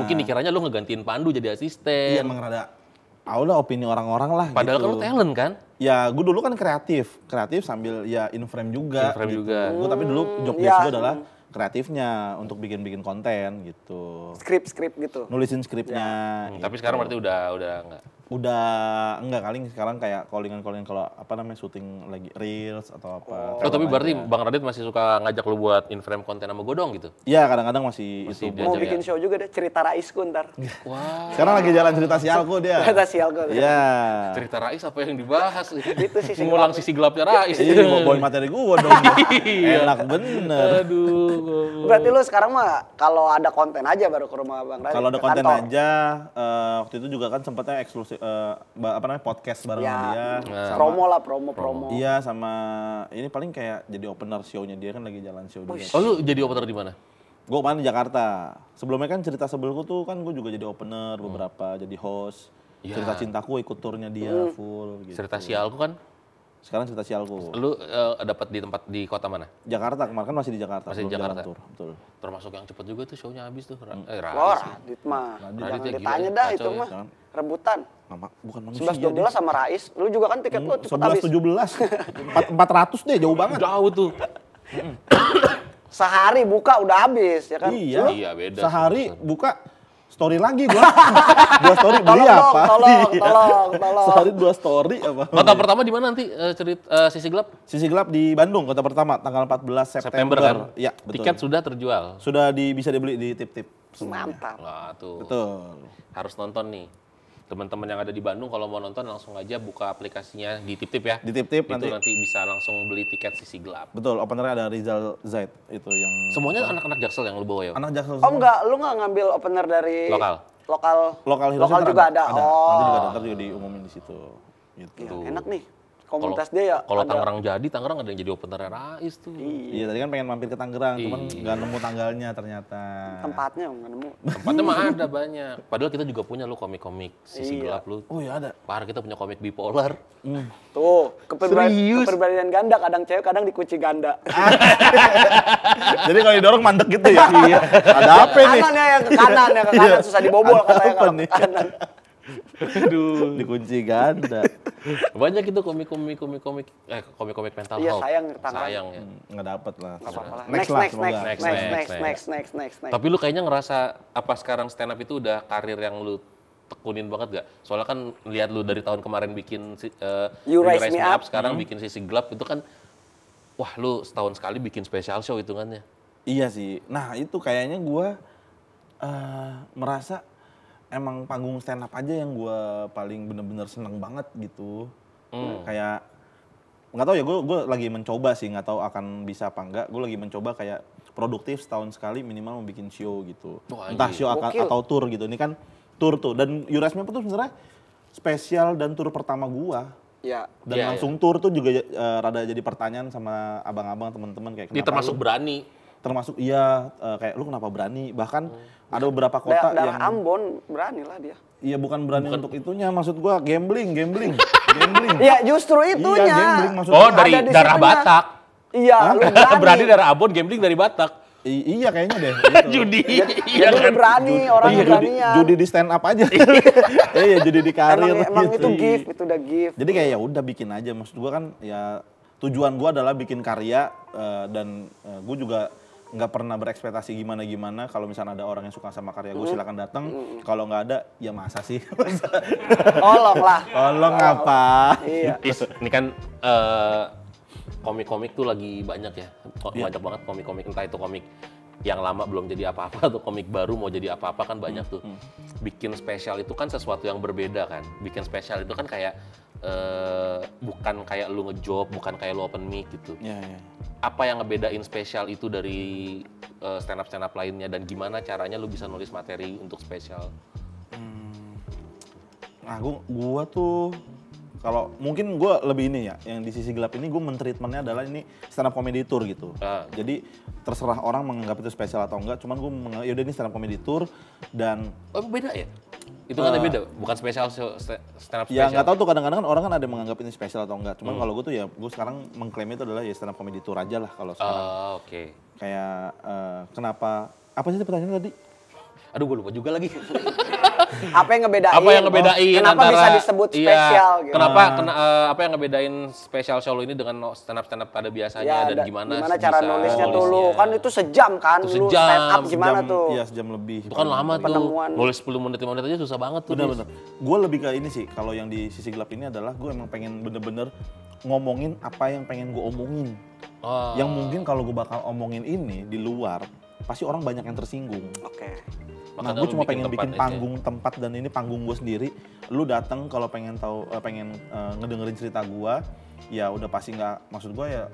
Mungkin dikiranya lu ngegantiin Pandu jadi asisten.
Iya emang rada. Udah opini orang-orang lah
Padahal
gitu.
kan lu talent kan.
Ya gue dulu kan kreatif sambil ya in frame juga.
In frame
gitu.
juga.
Gue tapi dulu job
Iya.
desk gue adalah kreatifnya untuk bikin konten gitu.
Skrip gitu.
Nulisin skripnya.
Tapi sekarang berarti udah enggak.
Udah enggak kali sekarang kayak callingan kalau apa namanya syuting lagi reels atau apa.
Oh tapi berarti Bang Radit masih suka ngajak lu buat in-frame konten sama gue dong gitu?
Iya kadang-kadang masih itu.
dia
Mau
aja
bikin
ya?
show juga deh, cerita Raisku ntar.
Wah.
Sekarang lagi jalan cerita sialku dia.
Cerita sialku.
Iya.
Cerita Rais apa yang dibahas?
Itu sisi
Ngulang sisi gelapnya Rais.
Iya bawain materi gua dong. Enak bener.
Aduh.
Berarti lu sekarang mah kalau ada konten aja baru ke rumah Bang Radit.
Kalau ada
ke
konten
kantor.
aja, waktu itu juga kan sempatnya eksklusif apa namanya podcast bareng
Ya,
sama dia. Sama-
promo lah, promo.
Iya sama ini paling kayak jadi opener show-nya dia kan lagi jalan show dia.
Oh lu jadi opener di mana?
Gue kemarin di Jakarta. Sebelumnya kan cerita sebelku tuh kan gue juga jadi opener beberapa, jadi host.
Iya.
Cerita cintaku ikut turnya dia full gitu.
Cerita sialku kan?
Sekarang cerita sialku.
Lu dapat di tempat di kota mana?
Jakarta kemarin kan masih di Jakarta.
Masih di
belum jalan
Jakarta.
tour, betul.
Termasuk yang cepet juga tuh show-nya habis tuh.
Oh,
Rais.
Radit mah.
Radit
Jangan
ya gila
ditanya
ya,
dah
kacau
itu
ya.
mah.
Jangan.
Rebutan.
Bukan manusia
11-12 sama Rais. Lu juga kan tiket lu cepet
11
habis.
17. 400 deh jauh banget.
Jauh tuh.
Sehari buka udah habis ya kan.
Iya.
Iya, beda sih,
Sehari
betul.
buka story lagi gua. 2 story beli
Tolong dong,
apa?
tolong.
Iya. Sehari 2 story apa?
Kota pertama di mana nanti cerita sisi gelap?
Sisi gelap di Bandung kota pertama tanggal 14 September.
September kan?
Iya, betul.
Tiket sudah terjual.
Sudah bisa dibeli di tip-tip semuanya.
Mantap.
Wah tuh.
Betul.
Harus nonton nih. Teman-teman yang ada di Bandung kalau mau nonton langsung aja buka aplikasinya di Tip-Tip ya.
Di Tip-Tip
Itu
nanti.
nanti bisa langsung beli tiket sisi gelap.
Betul, openernya ada Rizal Zaid itu yang
Semuanya anak-anak Jaksel yang lu bawa ya?
anak Jaksel.
Oh enggak, lu enggak ngambil opener dari
Lokal.
Lokal Hero
lokal
Center
juga ada.
Nanti
Oh.
juga ada, ntar juga diumumin di situ. Gitu.
Iya, enak nih. Komunitas dia ya.
Kalau
ada.
Tangerang jadi, Tangerang ada yang jadi opener Rais tuh.
Iya, tadi kan pengen mampir ke Tangerang, cuman
Iya.
nggak nemu tanggalnya ternyata.
Tempatnya enggak nemu.
Tempatnya mah ada banyak. Padahal kita juga punya lu komik-komik sisi
Iya.
gelap lu.
Oh iya ada.
Parah kita punya komik bipolar.
Tuh,
Serius?
kepribadian ganda kadang cewek, kadang dikunci ganda.
Jadi kalau didorong mandek gitu ya. Iya. Ada apa nih?
Kanan ya yang ke kanan, yang ke kanan susah dibobol
Ada
katanya
apa
kalau
nih?
ke kanan.
Aduh.
Dikunci ganda.
Banyak itu komik-komik mental
Iya,
health.
sayang Tangerang.
Sayang ya.
Nggak dapet lah.
Nggak apa-apa lah.
Next
Next,
lah
next,
semoga.
next.
Tapi lu kayaknya ngerasa apa sekarang stand up itu udah karir yang lu tekunin banget gak? Soalnya kan lihat lu dari tahun kemarin bikin
You Raise Me Up.
sekarang bikin sisi gelap itu kan wah lu setahun sekali bikin special show hitungannya.
Iya sih. Nah itu kayaknya gue merasa emang panggung stand up aja yang gue paling bener-bener seneng banget gitu. Kayak nggak tahu ya gue lagi mencoba sih, nggak tahu akan bisa apa enggak. Gue lagi mencoba kayak produktif setahun sekali minimal mau bikin show gitu.
Wah,
Entah
anjir.
show
Gokil.
atau tour gitu. Ini kan tour tuh dan You Raise Me Up tuh sebenarnya spesial dan tour pertama gue.
Ya.
Dan
Iya,
langsung tour tuh juga rada jadi pertanyaan sama abang-abang teman-teman kayak
Ini
kenapa
termasuk
lu-
berani.
termasuk iya kayak lu kenapa berani, bahkan ada beberapa kota
Daerah
yang
Ambon berani lah dia.
iya bukan berani untuk itunya, maksud gua gambling gambling.
Iya, justru itunya.
Iya, gambling maksud
Oh,
gua.
dari
Ada di
darah
situnya.
Batak.
Iya, lu berani.
Berani dari Ambon, gambling dari Batak.
Iya kayaknya deh gitu.
Judi.
Jadi lu berani, orang
Iya,
beranian.
judi di stand up aja. Iya, judi di karir
Emang
gitu.
itu gift, itu udah gift.
Jadi kayak ya udah bikin aja, maksud gua kan ya tujuan gua adalah bikin karya dan gua juga nggak pernah berekspektasi gimana kalau misalnya ada orang yang suka sama karya gue silakan datang. Kalau nggak ada ya masa sih.
Tolong lah.
Tolong apa?
Iya.
Is, ini kan komik-komik tuh lagi banyak ya. Banyak banget komik-komik, entah itu komik yang lama belum jadi apa-apa atau komik baru mau jadi apa-apa kan banyak tuh. Bikin spesial itu kan sesuatu yang berbeda kan. Bikin spesial itu kan kayak bukan kayak lu ngejob, bukan kayak lu open mic gitu.
Iya, iya.
Apa yang ngebedain spesial itu dari stand up lainnya dan gimana caranya lu bisa nulis materi untuk spesial?
Nah, gua tuh kalau mungkin gua lebih ini ya, yang di sisi gelap ini gua mentreatmentnya adalah ini stand up comedy tour gitu.
Ah.
Jadi terserah orang menganggap itu spesial atau enggak, cuman gua yaudah ini stand up comedy tour dan
Oh beda ya? Itu kan beda, bukan spesial stand up
Ya
spesial.
nggak tahu tuh kadang-kadang kan orang kan ada yang menganggap ini spesial atau enggak. Cuman kalau gue tuh ya gue sekarang mengklaim itu adalah ya stand up comedy tour aja lah kalau sekarang.
Oke.
Kayak kenapa? Apa sih pertanyaan tadi?
Aduh, gue lupa juga lagi.
Apa yang ngebedain?
Apa yang ngebedain
Kenapa
antara
bisa disebut spesial gitu?
Kenapa apa yang ngebedain spesial show lo ini dengan stand up pada biasanya dan gimana
cara
bisa
nulisnya tuh lu? Kan itu sejam kan
Itu
lu
sejam.
stand up gimana tuh?
Iya sejam lebih.
Itu kan lama tuh.
Penemuan.
Nulis 10 menit 5 menit aja susah banget tuh.
Bener-bener. Gue lebih ke ini sih, kalau yang di sisi gelap ini adalah gue emang pengen bener-bener ngomongin apa yang pengen gue omongin. Yang mungkin kalau gue bakal omongin ini di luar, pasti orang banyak yang tersinggung.
Oke.
Nah, gue cuma pengen bikin panggung tempat dan ini panggung gue sendiri. Lu datang kalau pengen tahu, pengen ngedengerin cerita gue, ya udah pasti nggak, maksud gue ya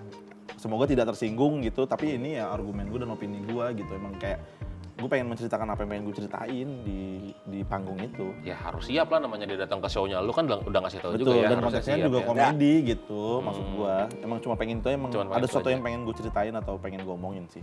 semoga tidak tersinggung gitu. Tapi ini ya argumen gue dan opini gue gitu. Emang kayak gue pengen menceritakan apa yang pengen gue ceritain di panggung itu.
Ya harus siap lah, namanya dia datang ke show-nya. Lu kan udah ngasih tahu
Betul,
juga ya.
dan konteksnya juga komedi gitu, maksud gue. Emang cuma pengen itu, emang
Cuman
ada sesuatu
aja.
yang pengen gue ceritain atau pengen gue omongin sih.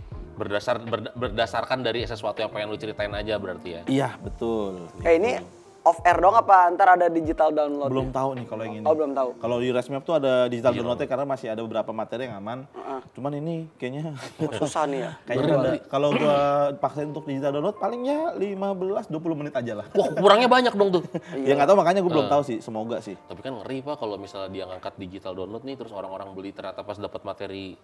Berdasarkan dari sesuatu yang pengen lu ceritain aja berarti ya.
Iya, betul.
Ini off air dong apa ntar ada digital download?
Belum tahu nih kalau yang ini.
Oh, belum tahu.
Kalau di Resmap tuh ada digital downloadnya karena masih ada beberapa materi yang aman. Cuman ini kayaknya
Susah nih ya.
kayaknya ada, kalau gua paksain untuk digital download palingnya 15-20 menit aja lah.
Wah, kurangnya banyak dong tuh.
Ya nggak tahu, makanya gua belum tahu sih, semoga sih.
Tapi kan ngeri Pak kalau misalnya dia ngangkat digital download nih terus orang-orang beli ternyata pas dapat materi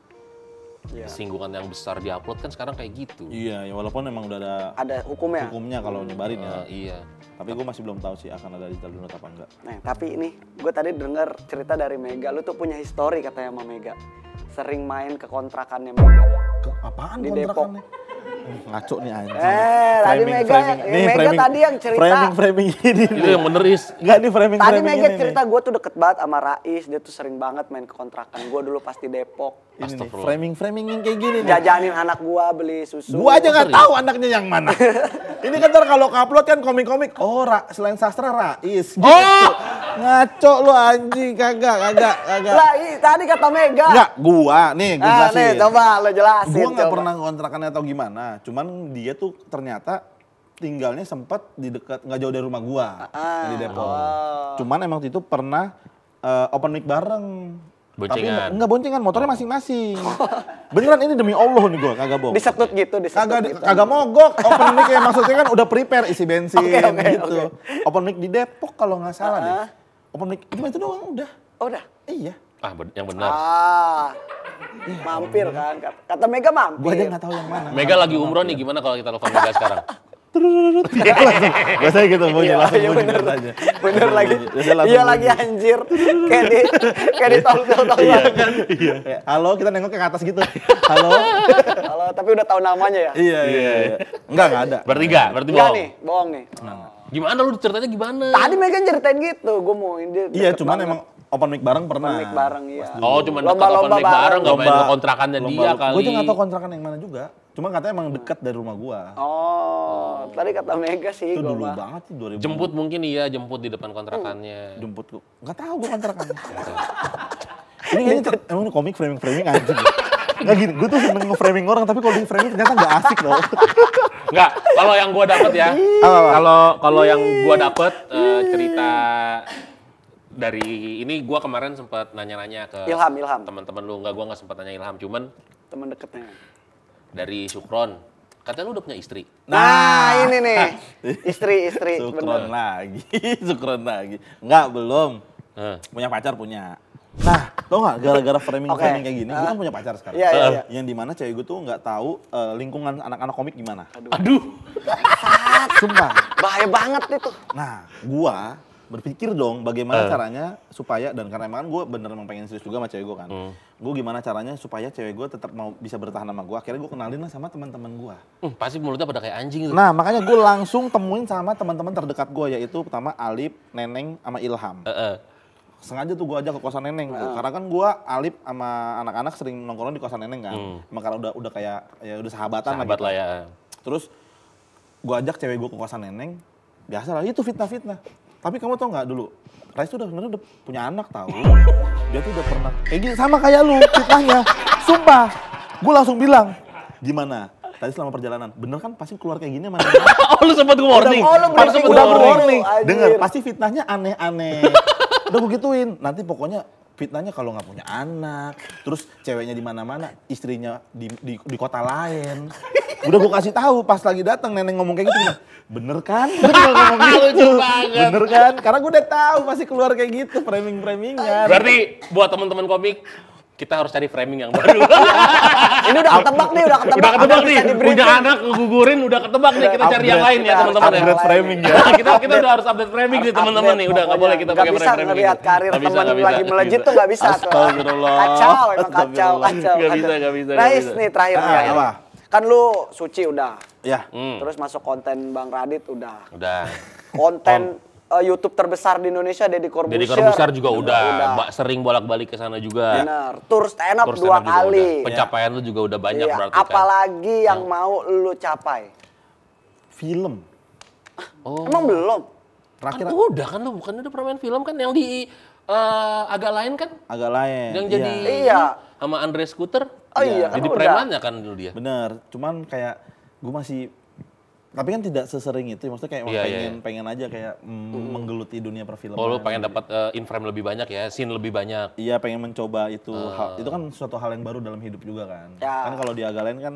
singgungan yang besar diupload kan sekarang kayak gitu.
Iya, ya walaupun emang udah ada
Ada hukumnya.
kalau nyebarin ya.
Iya.
Tapi gua masih belum tahu sih akan ada digital download apa enggak.
Nah, tapi ini gue tadi denger cerita dari Mega, lu tuh punya histori katanya sama Mega. Sering main ke kontrakannya Mega.
Apaan
Di Depok.
kontrakannya? Ngaco nih anjing.
Tadi Mega, Mega tadi yang cerita.
Framing ini.
Itu yang bener Is.
Enggak nih framing
Tadi
ini.
Mega cerita gue tuh deket banget sama Rais, dia tuh sering banget main ke kontrakan gue dulu pas di Depok.
Ini nih,
Astagfirullah.
framing yang kayak gini nih.
Jajanin anak gue beli susu.
Gua aja nggak tahu anaknya yang mana. Ini kan ntar kalau upload kan komik-komik. Oh, selain sastra Rais. Gitu. Ngaco lu anjing, kagak.
Lah, tadi kata Mega.
Enggak, gua nih, gua jelasin.
Nih, coba lo jelasin.
Gua nggak
coba.
pernah kontrakannya atau gimana. Cuman dia tuh ternyata tinggalnya sempat di dekat, nggak jauh dari rumah gua di Depok. Cuman emang itu pernah open mic bareng.
Boncengan.
Tapi enggak boncengan, motornya masing-masing. Beneran ini demi Allah nih gua, kagak bohong.
Disetut gitu,
Kagak mogok, open mic ya maksudnya kan udah prepare isi bensin gitu. Open mic di Depok kalau nggak salah deh. Open mic cuma itu doang udah.
Oh, udah.
Iya.
Yang benar.
Mampir kan. Kata Mega mampir.
Gua aja nggak tahu yang mana.
Mega lagi umroh nih, gimana kalau kita telepon Mega sekarang?
Biasanya gitu, bunyi langsung
Iya,
bunyi
bener.
aja.
Bener lagi.
Biasanya langsung
Iya
bunyi.
lagi anjir. Kayak di tol-tol.
Iya kan? Iya. Halo, kita nengok ke atas gitu. Halo.
Kalau tapi udah tahu namanya ya?
Iya. Enggak ada.
Berarti
Enggak
bohong.
nih, bohong nih.
Gimana lu ceritanya gimana?
Tadi Mega ceritain gitu, gue mau dia.
Iya,
deket
cuman
banget.
emang open mic bareng pernah.
Open mic bareng, iya.
Oh, cuma dekat
Lomba-lomba
open mic bareng, nggak main ke kontrakannya dia kali.
Gue juga nggak tahu kontrakan yang mana juga. Cuma katanya emang dekat dari rumah gua.
Oh, tadi kata Mega sih.
Itu
gua
dulu
mah.
banget sih 2000.
Jemput mungkin iya, jemput di depan kontrakannya.
Jemput gua. Nggak tahu gua kontrakannya. Ini kayaknya emang ini komik framing aja. Nggak gini, gue tuh seneng nge-framing orang, tapi kalau di framing ternyata nggak asik loh.
Enggak, kalau yang gua dapet ya. Kalau yang gua dapet cerita dari ini gua kemarin sempat nanya-nanya ke
Ilham.
teman-teman lu. Enggak, gua nggak sempat nanya Ilham, cuman
Teman deketnya.
dari Sukron. Katanya lu udah punya istri.
Nah, ini nih. Istri.
Sukron lagi. Nggak, belum. Punya pacar, punya. Nah, tau nggak gara-gara framing kayak gini, gue kan punya pacar sekarang.
Iya.
Yang dimana cewek gue tuh nggak tahu lingkungan anak-anak komik gimana.
Aduh.
Sumpah.
Bahaya banget itu.
Nah, gua berpikir dong bagaimana caranya supaya, dan karena emang gue bener emang pengen serius juga sama cewek gue kan. Gue gimana caranya supaya cewek gue tetap mau bisa bertahan sama gue. Akhirnya gue kenalin lah sama teman-teman gue.
Pasti mulutnya pada kayak anjing itu.
Nah, makanya gue langsung temuin sama teman-teman terdekat gue, yaitu pertama Alip, Neneng, sama Ilham. Sengaja tuh gue ajak ke kosan Neneng tuh. Karena kan gue, Alip sama anak-anak sering nongkrong di kosan Neneng kan. Emang karena udah kayak ya udah sahabatan
Sahabat lah ya.
Terus gue ajak cewek gue ke kosan Neneng. Biasa lah, itu fitnah-fitnah. Tapi kamu tau nggak dulu, Rais tuh sebenarnya udah punya anak tahu. Dia tuh udah pernah kayak gini sama kayak lu fitnahnya. Sumpah, gue langsung bilang, gimana? Tadi selama perjalanan, bener kan pasti keluar kayak gini mana?
Oh, lu sempat warning.
Oh, lu briefing
Udah
dulu,
warning.
anjir.
Dengar, pasti fitnahnya aneh-aneh. Udah gue gituin. Nanti pokoknya fitnahnya kalau nggak punya anak, terus ceweknya di mana-mana, istrinya di kota lain. Udah gue kasih tahu pas lagi datang nenek ngomong kayak gitu, bilang, bener kan? Gue juga ngomong gitu. Bener kan? Karena gue udah tahu pasti keluar kayak gitu framing-framingan.
Berarti buat teman-teman komik, kita harus cari framing yang baru.
Ini udah ketebak nih, udah ketebak.
Udah ketebak
Bisa
nih,
di-briefing.
punya anak gugurin udah ketebak nih, kita cari yang lain ya teman-teman ya.
Upgrade framing ya.
Kita udah harus update framing nih teman-teman nih, udah nggak boleh kita pakai
Nggak bisa
framing.
ngeliat karir
Nggak bisa,
teman
nggak bisa,
lagi
nggak
melejit
bisa.
tuh nggak bisa tuh.
Astagfirullah.
Kacau, emang kacau,
Astagfirullah.
kacau.
Nggak bisa, nggak bisa, nggak
Rais
bisa.
nih terakhir nih.
Apa?
Kan lu suci udah,
Ya,
terus masuk konten Bang Radit udah.
Udah.
Konten YouTube terbesar di Indonesia Deddy Corbuzier.
Deddy Corbuzier juga udah. Sering bolak-balik ke sana juga.
Bener, tur stand up
Terus
2
stand up juga
kali.
udah. Pencapaian lu juga udah banyak
Iya,
berarti kan.
apalagi yang mau lu capai?
film.
Oh.
Emang belum?
Terakhir
Kan udah kan lu bukan udah pernah main film kan yang di agak lain kan?
agak lain.
Yang
Iya.
jadi
Iya.
sama Andre Scooter.
Oh iya, kan
Jadi
udah.
premannya kan dulu dia.
Bener, cuman kayak gue masih, tapi kan tidak sesering itu, maksudnya kayak
Iya,
pengen aja kayak menggeluti dunia perfilman.
Oh lu pengen dapat in frame lebih banyak ya, scene lebih banyak.
Iya, pengen mencoba itu. Itu kan suatu hal yang baru dalam hidup juga kan.
Ya.
Kan kalau di agak lain kan,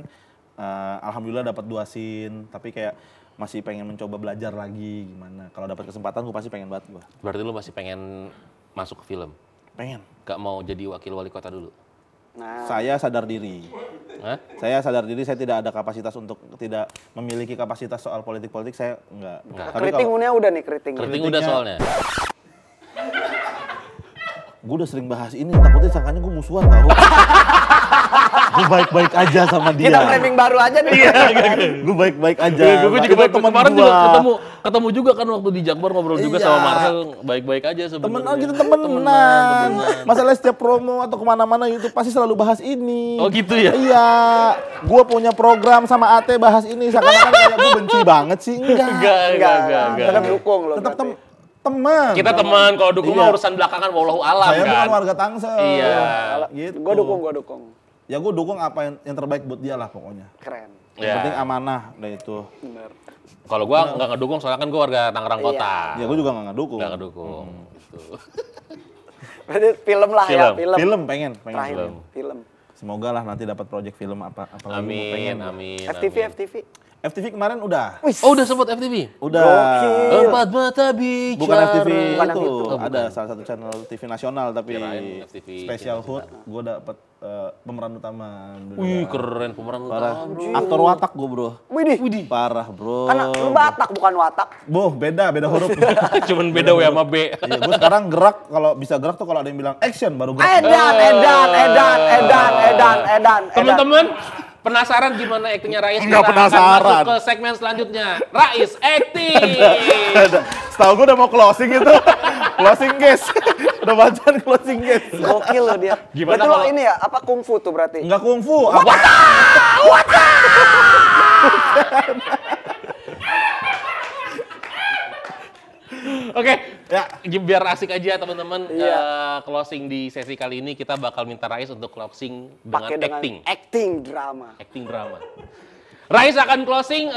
alhamdulillah dapat 2 scene, tapi kayak masih pengen mencoba belajar lagi gimana. Kalau dapat kesempatan gue pasti pengen banget gue.
Berarti lu masih pengen masuk ke film?
Pengen.
Gak mau jadi wakil wali kota dulu?
Nah,
Saya sadar diri.
Hah?
Saya sadar diri, saya tidak ada kapasitas untuk, tidak memiliki kapasitas soal politik-politik, saya enggak. Tapi
keriting
kalau
udah nih keriting.
Keriting udah soalnya.
gue udah sering bahas ini, takutnya sangkanya gue musuhan tau. Gue baik-baik aja sama dia.
Kita framing baru aja nih.
Gue baik-baik aja.
Gue juga
Itu
baik,
teman
kemarin
gua.
juga ketemu juga kan waktu di Jakbar ngobrol juga
Iya.
sama Marcel, baik-baik aja sebenarnya.
Temenan kita temenan. Masalah setiap promo atau kemana-mana YouTube pasti selalu bahas ini.
Oh gitu ya?
Iya. Gue punya program sama Ate bahas ini. Seakan-akan kayak gue benci banget sih. Enggak.
Enggak. Tetap dukung lo.
Tetap
berarti.
teman.
Kita teman, kalau dukung
Iya.
mah urusan belakangan wallahu alam
Saya
kan.
bukan warga Tangsel.
Iya.
Gitu.
Gue dukung.
Ya gue dukung apa yang terbaik buat dia lah pokoknya.
Keren.
Yang
Ya.
penting amanah udah itu.
Bener.
Kalau gua nggak ngedukung soalnya kan gua warga Tangerang
Iya.
Kota.
Ya gue juga nggak ngedukung.
Nggak ngedukung. Gitu.
Berarti film lah ya,
Film.
Film pengen
Terakhir
film.
film.
Semoga lah nanti dapat project film apa lagi mau pengen.
Amin.
FTV.
FTV kemarin udah.
Oh udah sebut FTV?
Udah.
Gokil.
Empat mata bicara.
Bukan FTV
Bukan
itu,
yang itu.
ada salah satu channel TV nasional tapi
Kirain FTV
Special Hood, gue dapet pemeran utama.
Wih keren pemeran
Parah.
utama, bro.
Aktor watak gue bro.
Widih.
Parah bro.
Karena lu Batak bukan Watak.
Beda huruf.
Cuman beda W sama B.
Iya, gue sekarang gerak, kalau bisa gerak tuh kalau ada yang bilang action baru gerak.
Edan.
Teman-teman penasaran gimana aktingnya Rais?
Nggak
Kita
penasaran.
akan masuk ke segmen selanjutnya. Rais acting.
Setahu gue udah mau closing itu. Closing guys. Udah bacaan closing guys.
Gokil lo dia.
Gimana
berarti lo
kalau-
ini ya, apa kungfu tuh berarti?
Enggak kungfu. Apa?
Oke,
Ya.
biar asik aja teman-teman.
Iya.
Closing di sesi kali ini kita bakal minta Rais untuk closing dengan
Pakai dengan
acting.
acting drama.
Acting drama. Rais akan closing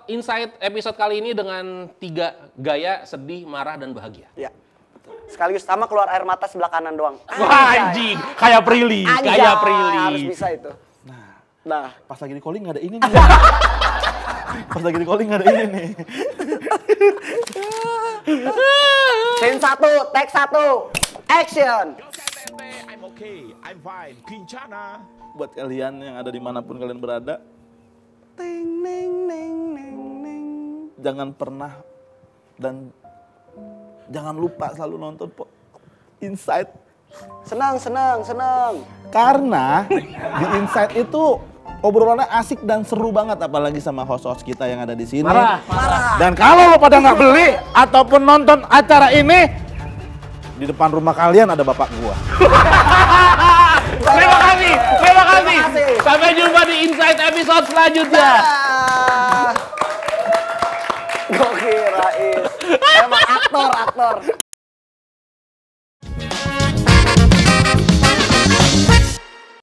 insight episode kali ini dengan 3 gaya sedih, marah, dan bahagia.
Ya. Betul. Sekaligus sama keluar air mata sebelah kanan doang.
Wah anjing, kayak Prilly,
Anjay,
kayak Prilly.
harus bisa itu. Nah.
Pas lagi di calling nggak ada ini nih. Pas lagi di calling nggak ada ini nih.
Scene 1, take 1, action.
I'm okay, I'm fine. Kincana.
Buat kalian yang ada dimanapun kalian berada,
Ting, ning, ning, ning, ning.
jangan pernah dan jangan lupa selalu nonton Inside.
Senang.
Karena di Inside itu obrolannya asik dan seru banget, apalagi sama host-host kita yang ada di sini.
Marah.
Dan kalau lo pada nggak beli ataupun nonton acara ini, di depan rumah kalian ada bapak gua.
Terima kasih.
kasih.
Sampai jumpa di Insight episode selanjutnya.
Gokil Rais. Emang aktor.